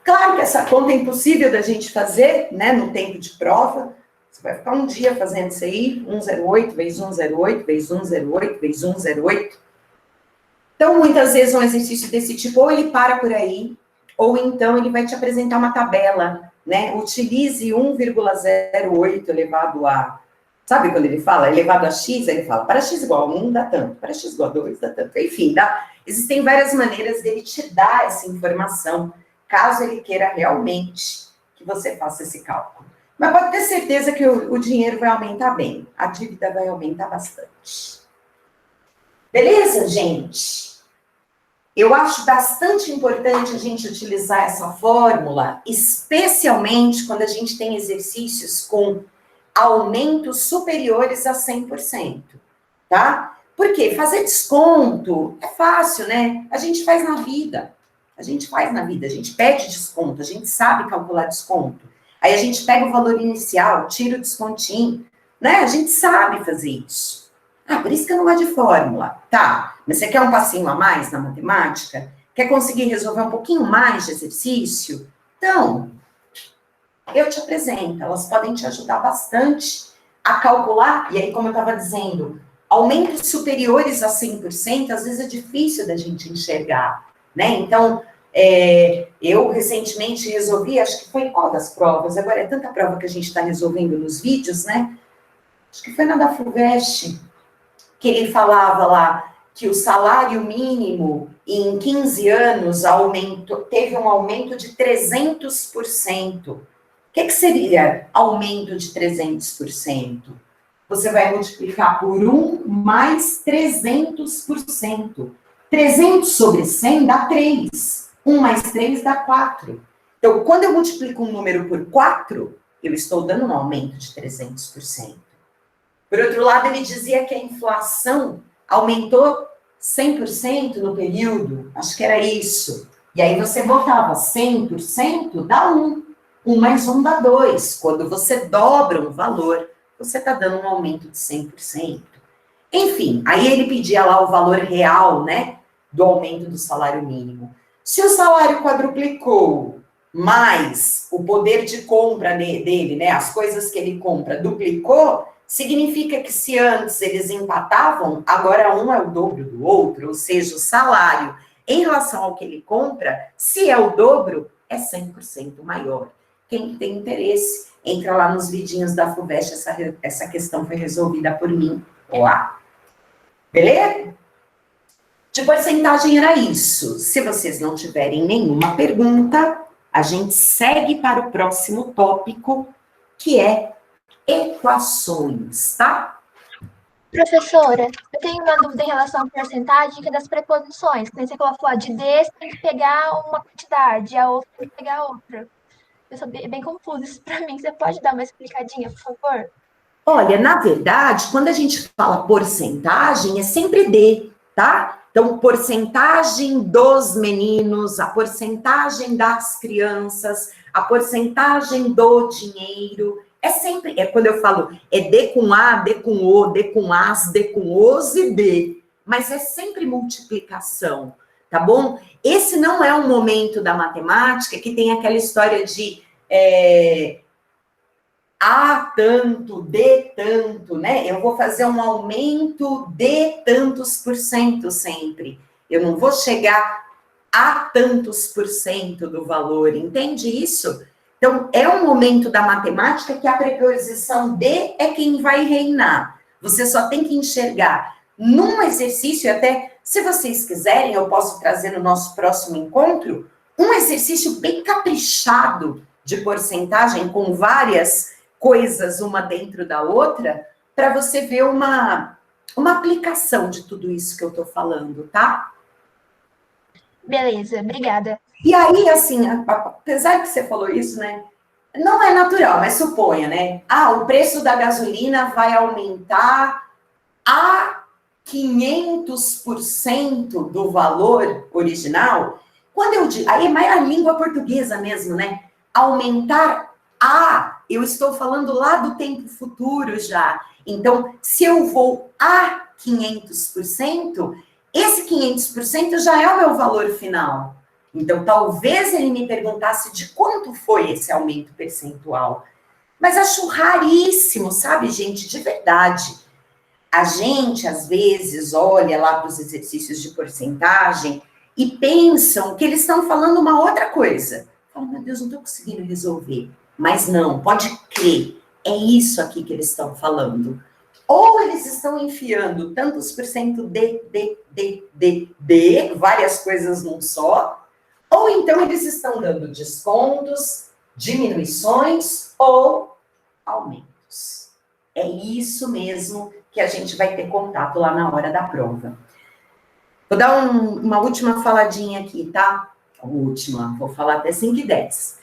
Claro que essa conta é impossível da gente fazer, né, no tempo de prova. Você vai ficar um dia fazendo isso aí, 1,08 vezes 1,08 vezes 1,08 vezes 1,08. Então, muitas vezes um exercício desse tipo, ou ele para por aí, ou então ele vai te apresentar uma tabela, né? Utilize 1,08 elevado a... Sabe quando ele fala elevado a x, ele fala para x igual a 1 dá tanto, para x igual a 2 dá tanto. Enfim, existem várias maneiras dele te dar essa informação, caso ele queira realmente que você faça esse cálculo. Mas pode ter certeza que o dinheiro vai aumentar bem, a dívida vai aumentar bastante. Beleza, gente? Eu acho bastante importante a gente utilizar essa fórmula, especialmente quando a gente tem exercícios com aumentos superiores a 100%, tá? Porque fazer desconto é fácil, né? A gente faz na vida. A gente pede desconto, a gente sabe calcular desconto. Aí a gente pega o valor inicial, tira o descontinho, né? A gente sabe fazer isso. Ah, por isso que eu não gosto de fórmula. Tá, mas você quer um passinho a mais na matemática? Quer conseguir resolver um pouquinho mais de exercício? Então, eu te apresento, elas podem te ajudar bastante a calcular, e aí, como eu estava dizendo, aumentos superiores a 100%, às vezes é difícil da gente enxergar, né? Então, eu recentemente resolvi, acho que foi em qual das provas? Agora é tanta prova que a gente está resolvendo nos vídeos, né? Acho que foi na da FUVEST, que ele falava lá que o salário mínimo em 15 anos teve um aumento de 300%. O que seria aumento de 300%? Você vai multiplicar por 1 mais 300%. 300 sobre 100 dá 3. 1 mais 3 dá 4. Então, quando eu multiplico um número por 4, eu estou dando um aumento de 300%. Por outro lado, ele dizia que a inflação aumentou 100% no período. Acho que era isso. E aí você botava 100%, dá 1. 1 mais 1 dá 2. Quando você dobra um valor, você está dando um aumento de 100%. Enfim, aí ele pedia lá o valor real, né, do aumento do salário mínimo. Se o salário quadruplicou, mais o poder de compra dele, né, as coisas que ele compra, duplicou, significa que se antes eles empatavam, agora um é o dobro do outro, ou seja, o salário em relação ao que ele compra, se é o dobro, é 100% maior. Quem tem interesse, entra lá nos vidinhos da FUVEST, essa questão foi resolvida por mim lá. Beleza? De porcentagem era isso. Se vocês não tiverem nenhuma pergunta, a gente segue para o próximo tópico, que é equações, tá? Professora, eu tenho uma dúvida em relação à porcentagem, que é das preposições. Quando você falou de D, você tem que pegar uma quantidade, a outra tem que pegar outra. Eu sou bem confuso isso para mim. Você pode dar uma explicadinha, por favor? Olha, na verdade, quando a gente fala porcentagem, é sempre D, tá? Então, porcentagem dos meninos, a porcentagem das crianças, a porcentagem do dinheiro, é sempre, quando eu falo, é D com A, D com O, D com As, D com Os e D, mas é sempre multiplicação, tá bom? Esse não é um momento da matemática que tem aquela história de A tanto, D tanto, né? Eu vou fazer um aumento de tantos por cento sempre. Eu não vou chegar a tantos por cento do valor, entende isso? Então, é um momento da matemática que a preposição de é quem vai reinar. Você só tem que enxergar num exercício, e até se vocês quiserem, eu posso trazer no nosso próximo encontro, um exercício bem caprichado de porcentagem com várias coisas uma dentro da outra, para você ver uma aplicação de tudo isso que eu estou falando, tá? Beleza, obrigada. E aí, assim, apesar que você falou isso, né? Não é natural, mas suponha, né? Ah, o preço da gasolina vai aumentar a 500% do valor original. Quando eu digo, aí é mais a língua portuguesa mesmo, né? Aumentar eu estou falando lá do tempo futuro já. Então, se eu vou a 500%, esse 500% já é o meu valor final. Então, talvez ele me perguntasse de quanto foi esse aumento percentual. Mas acho raríssimo, sabe, gente? De verdade. A gente, às vezes, olha lá para os exercícios de porcentagem e pensam que eles estão falando uma outra coisa. Fala, meu Deus, não estou conseguindo resolver. Mas não, pode crer, é isso aqui que eles estão falando. Ou eles estão enfiando tantos por cento de, várias coisas num só, ou então eles estão dando descontos, diminuições ou aumentos. É isso mesmo que a gente vai ter contato lá na hora da prova. Vou dar uma última faladinha aqui, tá? A última, vou falar até 5:10.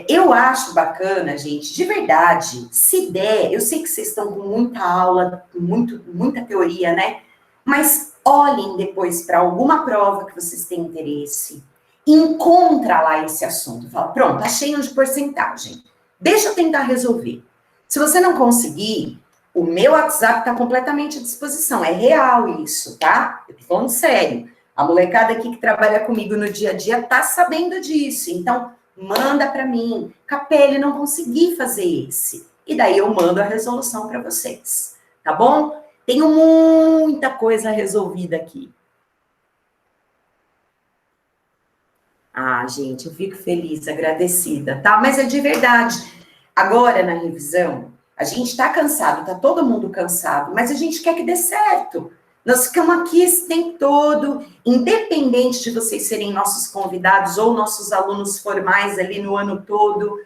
Eu acho bacana, gente, de verdade, se der, eu sei que vocês estão com muita aula, muita teoria, né? Mas olhem depois para alguma prova que vocês têm interesse, encontra lá esse assunto, fala, pronto, achei um de porcentagem, deixa eu tentar resolver. Se você não conseguir, o meu WhatsApp está completamente à disposição, é real isso, tá? Eu tô falando sério, a molecada aqui que trabalha comigo no dia a dia tá sabendo disso, então manda para mim, Capelli, não consegui fazer esse. E daí eu mando a resolução para vocês, tá bom? Tenho muita coisa resolvida aqui. Ah, gente, eu fico feliz, agradecida, tá? Mas é de verdade. Agora, na revisão, a gente tá cansado, tá todo mundo cansado, mas a gente quer que dê certo. Nós ficamos aqui esse tempo todo, independente de vocês serem nossos convidados ou nossos alunos formais ali no ano todo.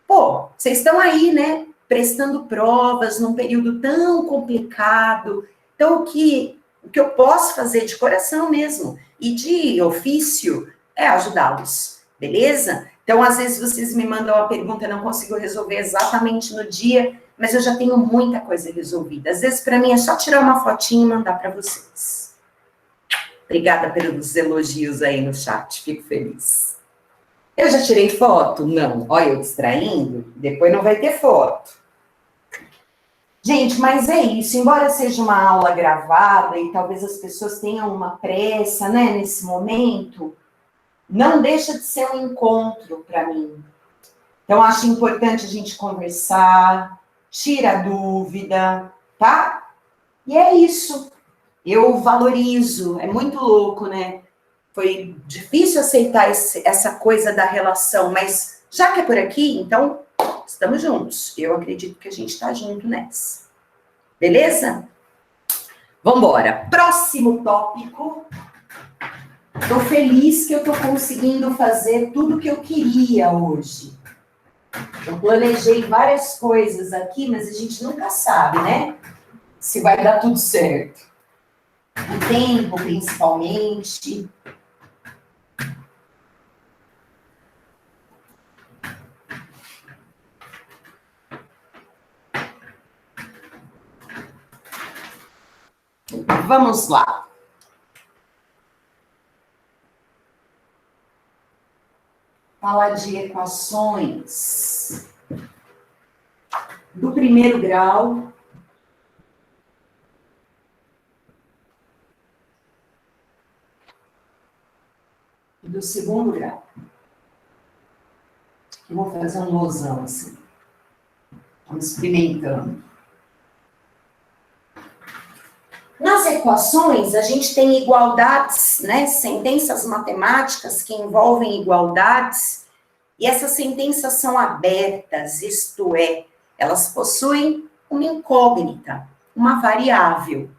Pô, vocês estão aí, né, prestando provas num período tão complicado. Então, o que eu posso fazer de coração mesmo e de ofício é ajudá-los, beleza? Então, às vezes vocês me mandam uma pergunta, eu não consigo resolver exatamente no dia, mas eu já tenho muita coisa resolvida. Às vezes, para mim, é só tirar uma fotinha e mandar para vocês. Obrigada pelos elogios aí no chat, fico feliz. Eu já tirei foto? Não. Olha eu distraindo, depois não vai ter foto. Gente, mas é isso, embora seja uma aula gravada e talvez as pessoas tenham uma pressa, né, nesse momento, não deixa de ser um encontro para mim. Então, acho importante a gente conversar, tira dúvida, tá? E é isso. Eu valorizo, é muito louco, né? Foi difícil aceitar essa coisa da relação, mas já que é por aqui, então estamos juntos. Eu acredito que a gente está junto nessa. Beleza? Vamos embora. Próximo tópico. Estou feliz que eu estou conseguindo fazer tudo o que eu queria hoje. Eu planejei várias coisas aqui, mas a gente nunca sabe, né? Se vai dar tudo certo. O tempo, principalmente. Vamos lá. Falar de equações do primeiro grau. E do segundo grau. Eu vou fazer um losão assim. Vamos experimentando. Nas equações, a gente tem igualdades, né? Sentenças matemáticas que envolvem igualdades, e essas sentenças são abertas, isto é, elas possuem uma incógnita, uma variável.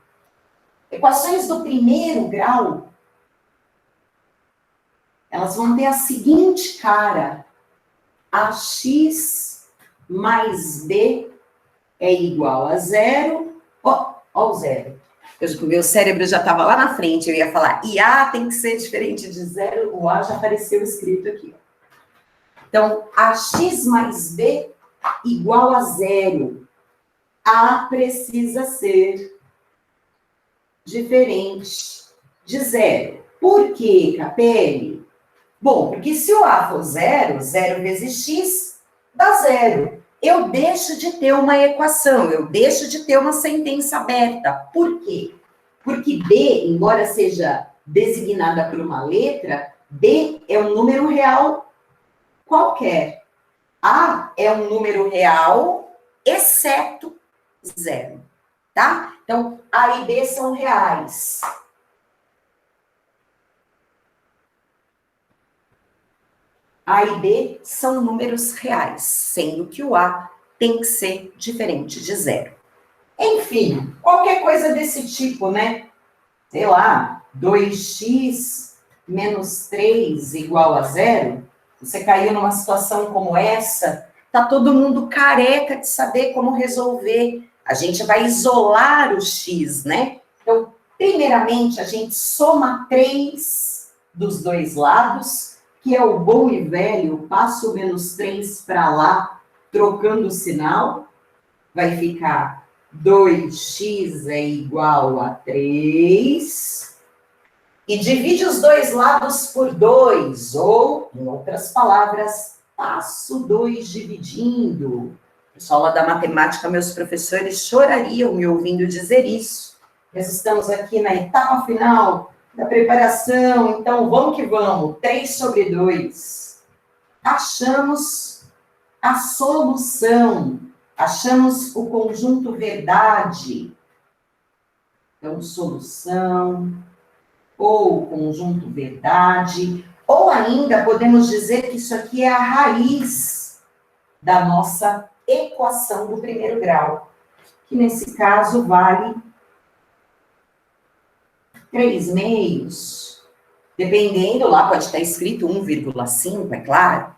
Equações do primeiro grau, elas vão ter a seguinte cara: ax mais b é igual a zero. Ó o zero. O meu cérebro já estava lá na frente, eu ia falar, e A tem que ser diferente de zero, o A já apareceu escrito aqui. Então, ax mais b igual a zero. A precisa ser diferente de zero. Por quê, Capelli? Bom, porque se o A for zero, zero vezes x dá zero. Eu deixo de ter uma equação, eu deixo de ter uma sentença aberta. Por quê? Porque B, embora seja designada por uma letra, B é um número real qualquer. A é um número real, exceto zero, tá? Então, A e B são reais. A e B são números reais, sendo que o A tem que ser diferente de zero. Enfim, qualquer coisa desse tipo, né? Sei lá, 2x menos 3 igual a zero. Você caiu numa situação como essa, tá todo mundo careca de saber como resolver. A gente vai isolar o x, né? Então, primeiramente, a gente soma 3 dos dois lados, que é o bom e velho, passo o menos 3 para lá, trocando o sinal, vai ficar 2x é igual a 3, e divide os dois lados por 2, ou, em outras palavras, passo 2 dividindo. O pessoal lá da matemática, meus professores chorariam me ouvindo dizer isso. Nós estamos aqui na etapa final da preparação, então vamos que vamos. 3 sobre 2. Achamos a solução, achamos o conjunto verdade. Então, solução, ou conjunto verdade, ou ainda podemos dizer que isso aqui é a raiz da nossa equação do primeiro grau, que nesse caso vale 3 meios, dependendo, lá pode estar escrito 1,5, é claro.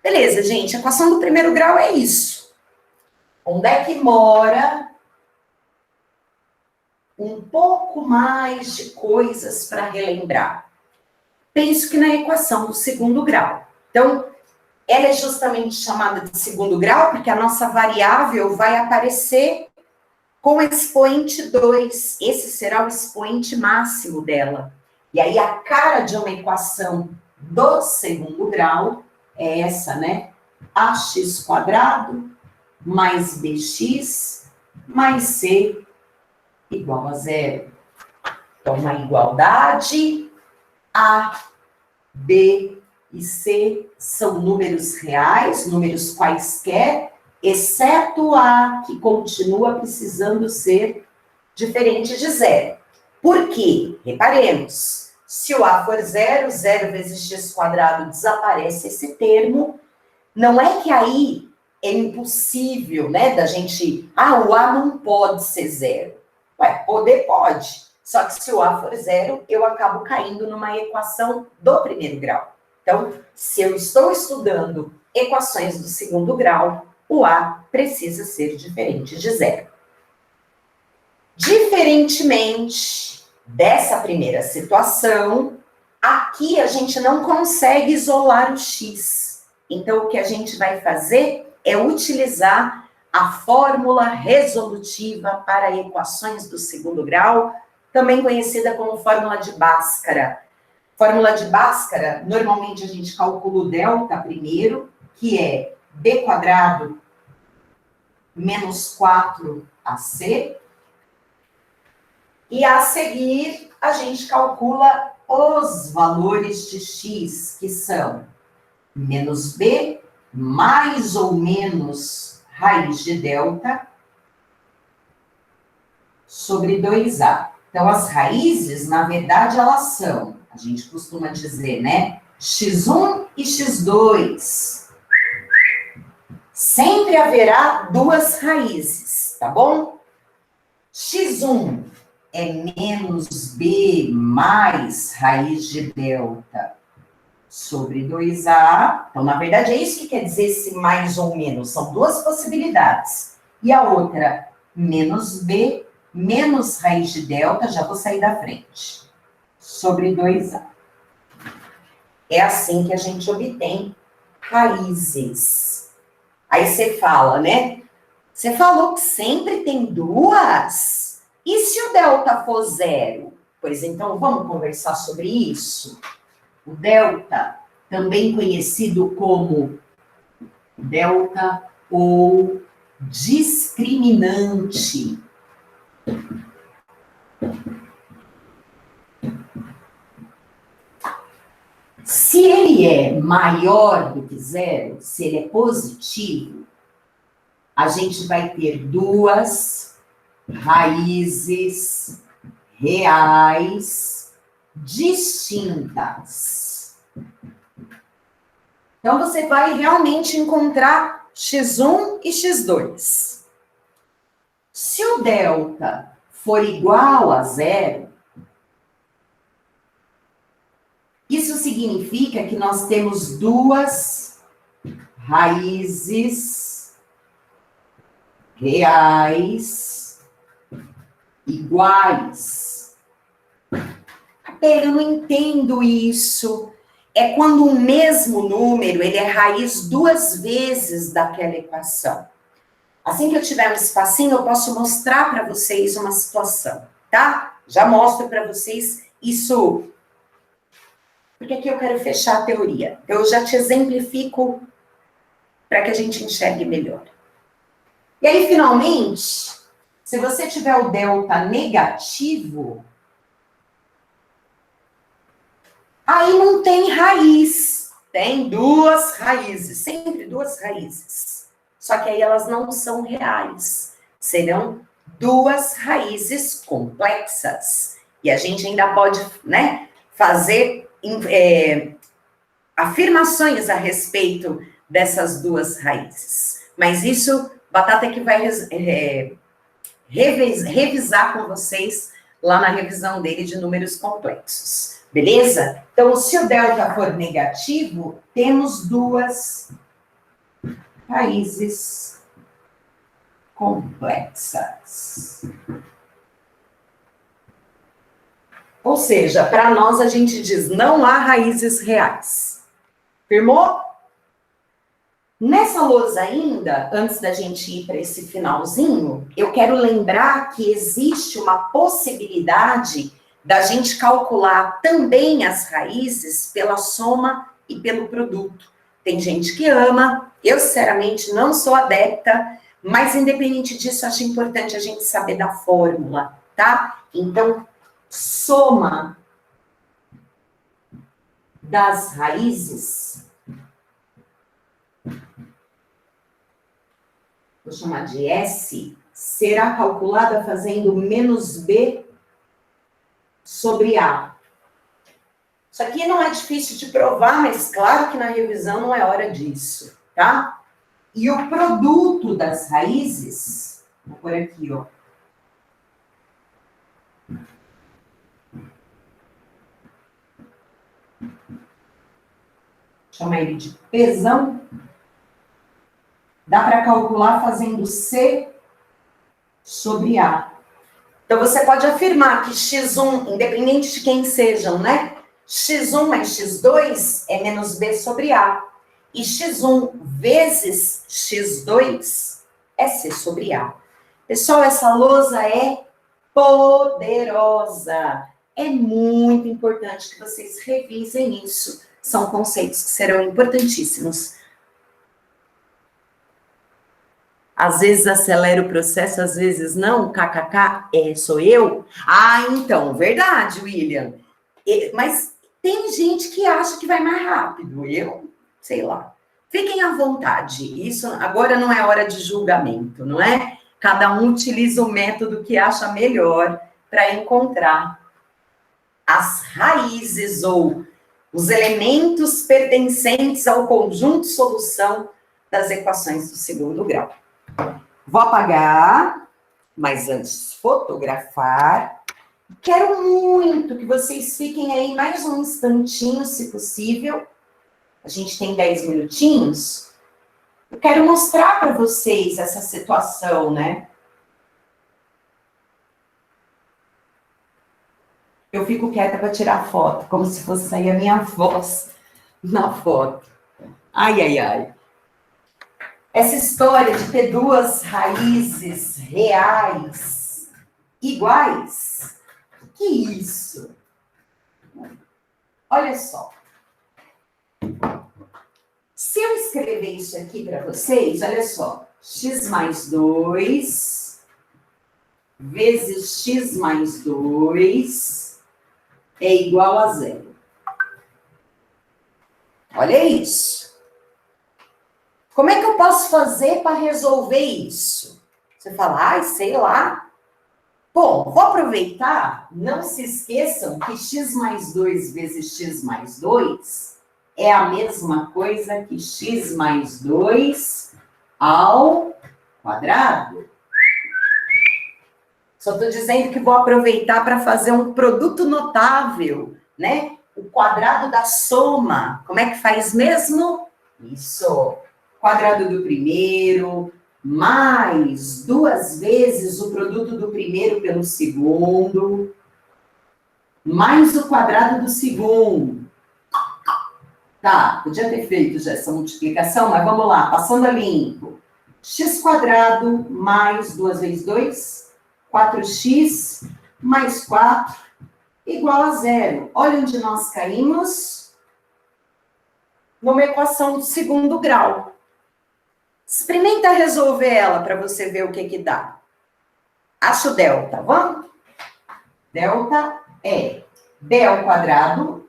Beleza, gente, a equação do primeiro grau é isso. Onde é que mora um pouco mais de coisas para relembrar? Penso que na equação do segundo grau. Então, ela é justamente chamada de segundo grau porque a nossa variável vai aparecer com expoente 2. Esse será o expoente máximo dela. E aí, a cara de uma equação do segundo grau é essa, né? AX quadrado mais BX mais C igual a zero. Então, uma igualdade, A, B e C são números reais, números quaisquer, exceto A, que continua precisando ser diferente de zero. Por quê? Reparemos, se o A for zero, zero vezes x quadrado desaparece esse termo, não é que aí é impossível, né, da gente, o A não pode ser zero. Ué, poder pode, só que se o A for zero, eu acabo caindo numa equação do primeiro grau. Então, se eu estou estudando equações do segundo grau, o A precisa ser diferente de zero. Diferentemente dessa primeira situação, aqui a gente não consegue isolar o x. Então, o que a gente vai fazer é utilizar a fórmula resolutiva para equações do segundo grau, também conhecida como fórmula de Bhaskara. Fórmula de Bhaskara, normalmente a gente calcula o delta primeiro, que é b quadrado menos 4ac, e a seguir a gente calcula os valores de x, que são menos b mais ou menos raiz de delta sobre 2a. Então, as raízes, na verdade, elas são, a gente costuma dizer, né? x1 e x2. Sempre haverá duas raízes, tá bom? x1 é menos b mais raiz de delta sobre 2a. Então, na verdade, é isso que quer dizer esse mais ou menos. São duas possibilidades. E a outra, menos b menos raiz de delta, já vou sair da frente, sobre 2a. É assim que a gente obtém raízes. Aí você fala, né? Você falou que sempre tem duas? E se o delta for zero? Pois então, vamos conversar sobre isso. O delta, também conhecido como delta ou discriminante. Se ele é maior do que zero, se ele é positivo, a gente vai ter duas raízes reais distintas. Então, você vai realmente encontrar x1 e x2. Se o delta for igual a zero, isso significa que nós temos duas raízes reais iguais. Eu não entendo isso. É quando o mesmo número, ele é raiz duas vezes daquela equação. Assim que eu tiver um espacinho, eu posso mostrar para vocês uma situação, tá? Já mostro para vocês isso. Porque aqui eu quero fechar a teoria. Eu já te exemplifico para que a gente enxergue melhor. E aí, finalmente, se você tiver o delta negativo, aí não tem raiz. Tem duas raízes, sempre duas raízes. Só que aí elas não são reais. Serão duas raízes complexas. E a gente ainda pode, né, fazer afirmações a respeito dessas duas raízes. Mas isso, Batata que vai revisar com vocês lá na revisão dele de números complexos. Beleza? Então, se o delta for negativo, temos duas raízes complexas. Ou seja, para nós a gente diz, não há raízes reais. Firmou? Nessa lousa ainda, antes da gente ir para esse finalzinho, eu quero lembrar que existe uma possibilidade da gente calcular também as raízes pela soma e pelo produto. Tem gente que ama, eu sinceramente não sou adepta, mas independente disso, acho importante a gente saber da fórmula, tá? Então, soma das raízes, vou chamar de S, será calculada fazendo menos B sobre A. Isso aqui não é difícil de provar, mas claro que na revisão não é hora disso, tá? E o produto das raízes, vou pôr aqui, ó. Chama ele de Pzão. Dá para calcular fazendo C sobre A. Então, você pode afirmar que x1, independente de quem sejam, né? x1 mais x2 é menos B sobre A. E x1 vezes x2 é C sobre A. Pessoal, essa lousa é poderosa. É muito importante que vocês revisem isso. São conceitos que serão importantíssimos. Às vezes acelera o processo, às vezes não. KKK, sou eu? Ah, então, verdade, William. Mas tem gente que acha que vai mais rápido. Eu, sei lá. Fiquem à vontade. Isso agora não é hora de julgamento, não é? Cada um utiliza o método que acha melhor para encontrar as raízes ou os elementos pertencentes ao conjunto solução das equações do segundo grau. Vou apagar, mas antes fotografar. Quero muito que vocês fiquem aí mais um instantinho, se possível. A gente tem 10 minutinhos. Eu quero mostrar para vocês essa situação, né? Eu fico quieta para tirar foto, como se fosse sair a minha voz na foto. Ai, ai, ai. Essa história de ter duas raízes reais iguais, que isso? Olha só. Se eu escrever isso aqui para vocês, olha só. X mais 2 vezes x mais 2 é igual a 0. Olha isso. Como é que eu posso fazer para resolver isso? Você fala, ai, sei lá. Bom, vou aproveitar, não se esqueçam que x mais 2 vezes x mais 2 é a mesma coisa que x mais 2 ao quadrado. Só estou dizendo que vou aproveitar para fazer um produto notável, né? O quadrado da soma. Como é que faz mesmo? Isso. Quadrado do primeiro, mais 2 vezes o produto do primeiro pelo segundo, mais o quadrado do segundo. Tá, podia ter feito já essa multiplicação, mas vamos lá, passando a limpo. X quadrado mais 2 vezes 2, 4x mais 4, igual a 0. Olha onde nós caímos. Numa equação do segundo grau. Experimenta resolver ela para você ver o que que dá. Acha o delta, vamos? Delta é b ao quadrado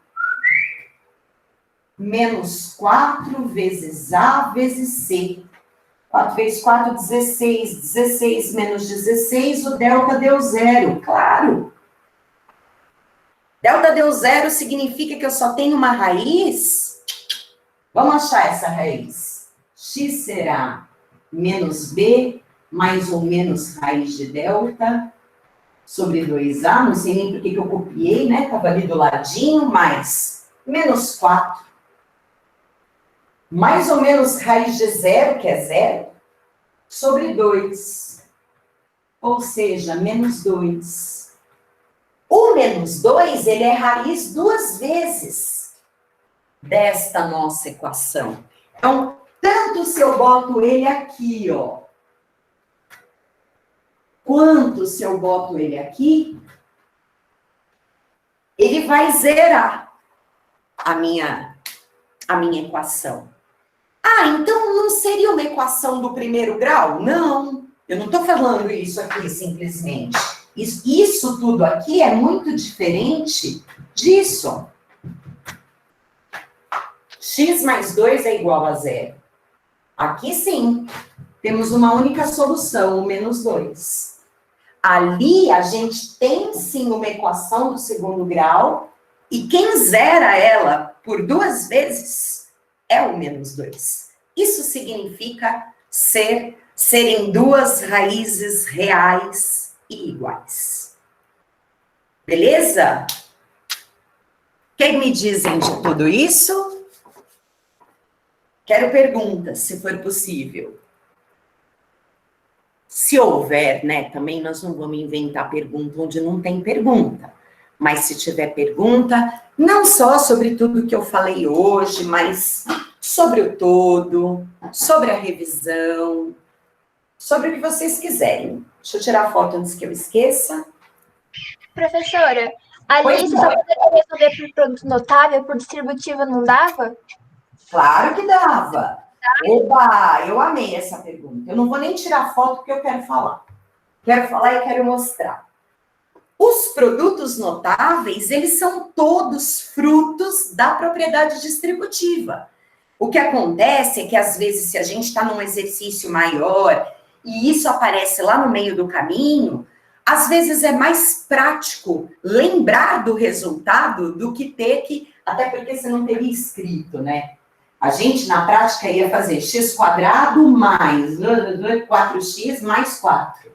menos 4 vezes a vezes c. 4 vezes 4, 16. 16 menos 16, o delta deu 0, claro. Delta deu 0 significa que eu só tenho uma raiz. Vamos achar essa raiz. X será menos b, mais ou menos raiz de delta, sobre 2a, não sei nem por que eu copiei, né? Estava ali do ladinho, mais menos 4. Mais ou menos raiz de 0, que é 0, sobre 2. Ou seja, menos 2. O menos 2, ele é raiz 2 vezes desta nossa equação. Então, Tanto se eu boto ele aqui, ó, quanto se eu boto ele aqui, ele vai zerar a minha equação. Ah, então não seria uma equação do primeiro grau? Não, eu não estou falando isso aqui simplesmente. Isso tudo aqui é muito diferente disso. X mais 2 é igual a zero. Aqui sim, temos uma única solução, o menos 2. Ali a gente tem sim uma equação do segundo grau e quem zera ela por 2 vezes é o menos 2. Isso significa serem 2 raízes reais e iguais. Beleza? O que me dizem de tudo isso? Quero perguntas, se for possível. Se houver, né, também nós não vamos inventar pergunta onde não tem pergunta. Mas se tiver pergunta, não só sobre tudo que eu falei hoje, mas sobre o todo, sobre a revisão, sobre o que vocês quiserem. Deixa eu tirar a foto antes que eu esqueça. Professora, ali você só poderia resolver por produto notável, por distributiva não dava? Claro que dava. Oba, eu amei essa pergunta. Eu não vou nem tirar foto porque eu quero falar. Quero falar e quero mostrar. Os produtos notáveis, eles são todos frutos da propriedade distributiva. O que acontece é que, às vezes, se a gente está num exercício maior e isso aparece lá no meio do caminho, às vezes é mais prático lembrar do resultado do que ter que... Até porque você não teria escrito, né? A gente, na prática, ia fazer x² mais 4x mais 4.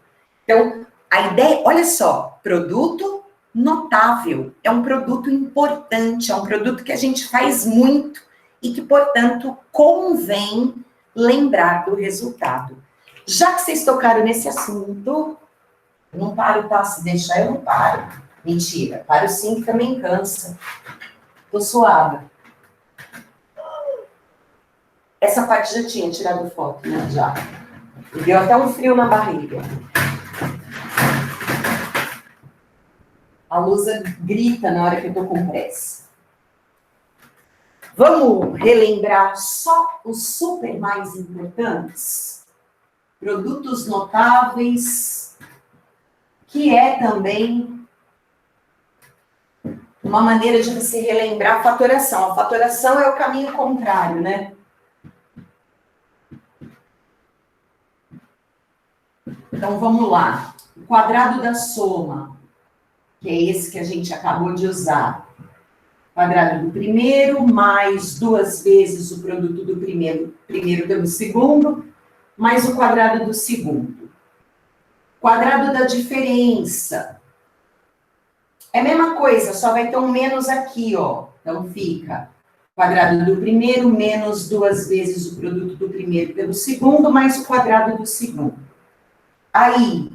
Então, a ideia, olha só, produto notável, é um produto importante, é um produto que a gente faz muito e que, portanto, convém lembrar do resultado. Já que vocês tocaram nesse assunto, eu não paro, tá? Se deixar, eu não paro. Mentira, paro sim, que também cansa. Tô suada. Essa parte já tinha tirado foto, né? Já. E deu até um frio na barriga. A Lusa grita na hora que eu tô com pressa. Vamos relembrar só os super mais importantes? Produtos notáveis, que é também uma maneira de você relembrar a fatoração. A fatoração é o caminho contrário, né? Então, vamos lá. O quadrado da soma, que é esse que a gente acabou de usar. Quadrado do primeiro, mais 2 vezes o produto do primeiro pelo segundo, mais o quadrado do segundo. Quadrado da diferença. É a mesma coisa, só vai ter um menos aqui, ó. Então, fica quadrado do primeiro, menos 2 vezes o produto do primeiro pelo segundo, mais o quadrado do segundo. Aí,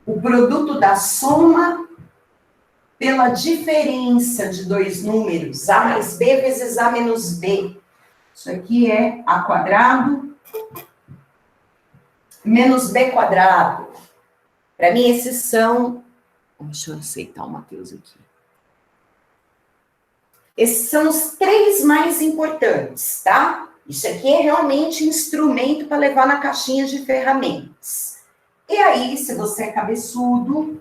o produto da soma pela diferença de 2 números, A mais B vezes A menos B. Isso aqui é A quadrado menos B quadrado. Para mim, esses são... Deixa eu aceitar o Matheus aqui. Esses são os 3 mais importantes, tá? Isso aqui é realmente instrumento para levar na caixinha de ferramentas. E aí, se você é cabeçudo,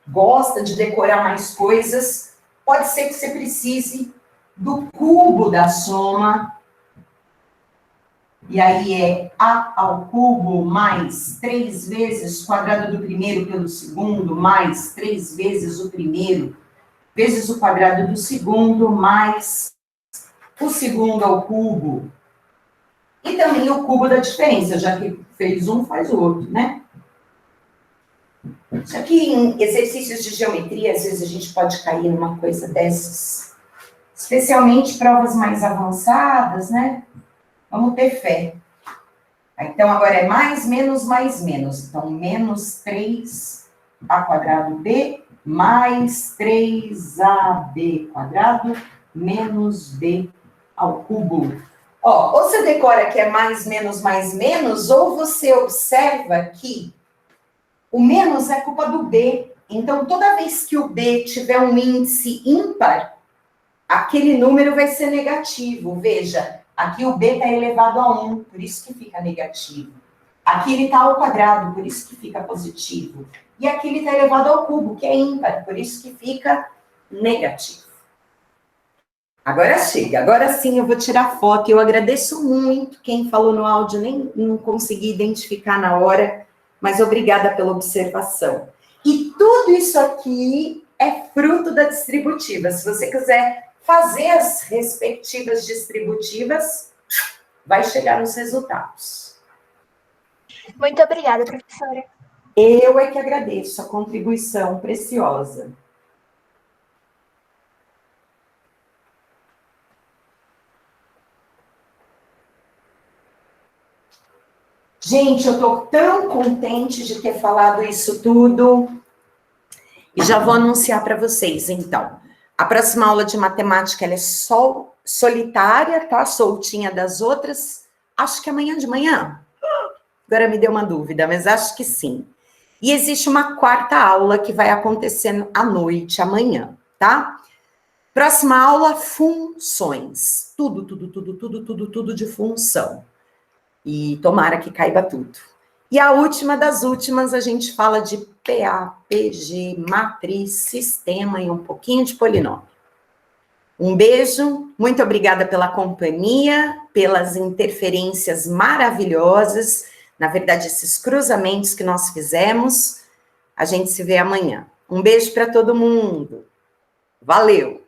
gosta de decorar mais coisas, pode ser que você precise do cubo da soma. E aí é A ao cubo mais 3 vezes o quadrado do primeiro pelo segundo, mais 3 vezes o primeiro, vezes o quadrado do segundo, mais o segundo ao cubo. E também o cubo da diferença, já que fez um, faz o outro, né? Só que em exercícios de geometria, às vezes a gente pode cair numa coisa dessas. Especialmente provas mais avançadas, né? Vamos ter fé. Então, agora é mais, menos, mais, menos. Então, menos 3A quadrado B mais 3AB quadrado menos B ao cubo. Ó, ou você decora que é mais, menos, ou você observa que o menos é culpa do B. Então, toda vez que o B tiver um índice ímpar, aquele número vai ser negativo. Veja, aqui o B está elevado a 1, por isso que fica negativo. Aqui ele está ao quadrado, por isso que fica positivo. E aqui ele está elevado ao cubo, que é ímpar, por isso que fica negativo. Agora chega, agora sim eu vou tirar foto. Eu agradeço muito quem falou no áudio, nem não consegui identificar na hora, mas obrigada pela observação. E tudo isso aqui é fruto da distributiva. Se você quiser fazer as respectivas distributivas, vai chegar nos resultados. Muito obrigada, professora. Eu é que agradeço a contribuição preciosa. Gente, eu estou tão contente de ter falado isso tudo. E já vou anunciar para vocês, então. A próxima aula de matemática, ela é só solitária, tá? Soltinha das outras. Acho que amanhã de manhã. Agora me deu uma dúvida, mas acho que sim. E existe uma quarta aula que vai acontecer à noite, amanhã, tá? Próxima aula, funções. Tudo de função. E tomara que caiba tudo. E a última das últimas, a gente fala de PA, PG, matriz, sistema e um pouquinho de polinômio. Um beijo, muito obrigada pela companhia, pelas interferências maravilhosas, na verdade, esses cruzamentos que nós fizemos. A gente se vê amanhã. Um beijo para todo mundo. Valeu!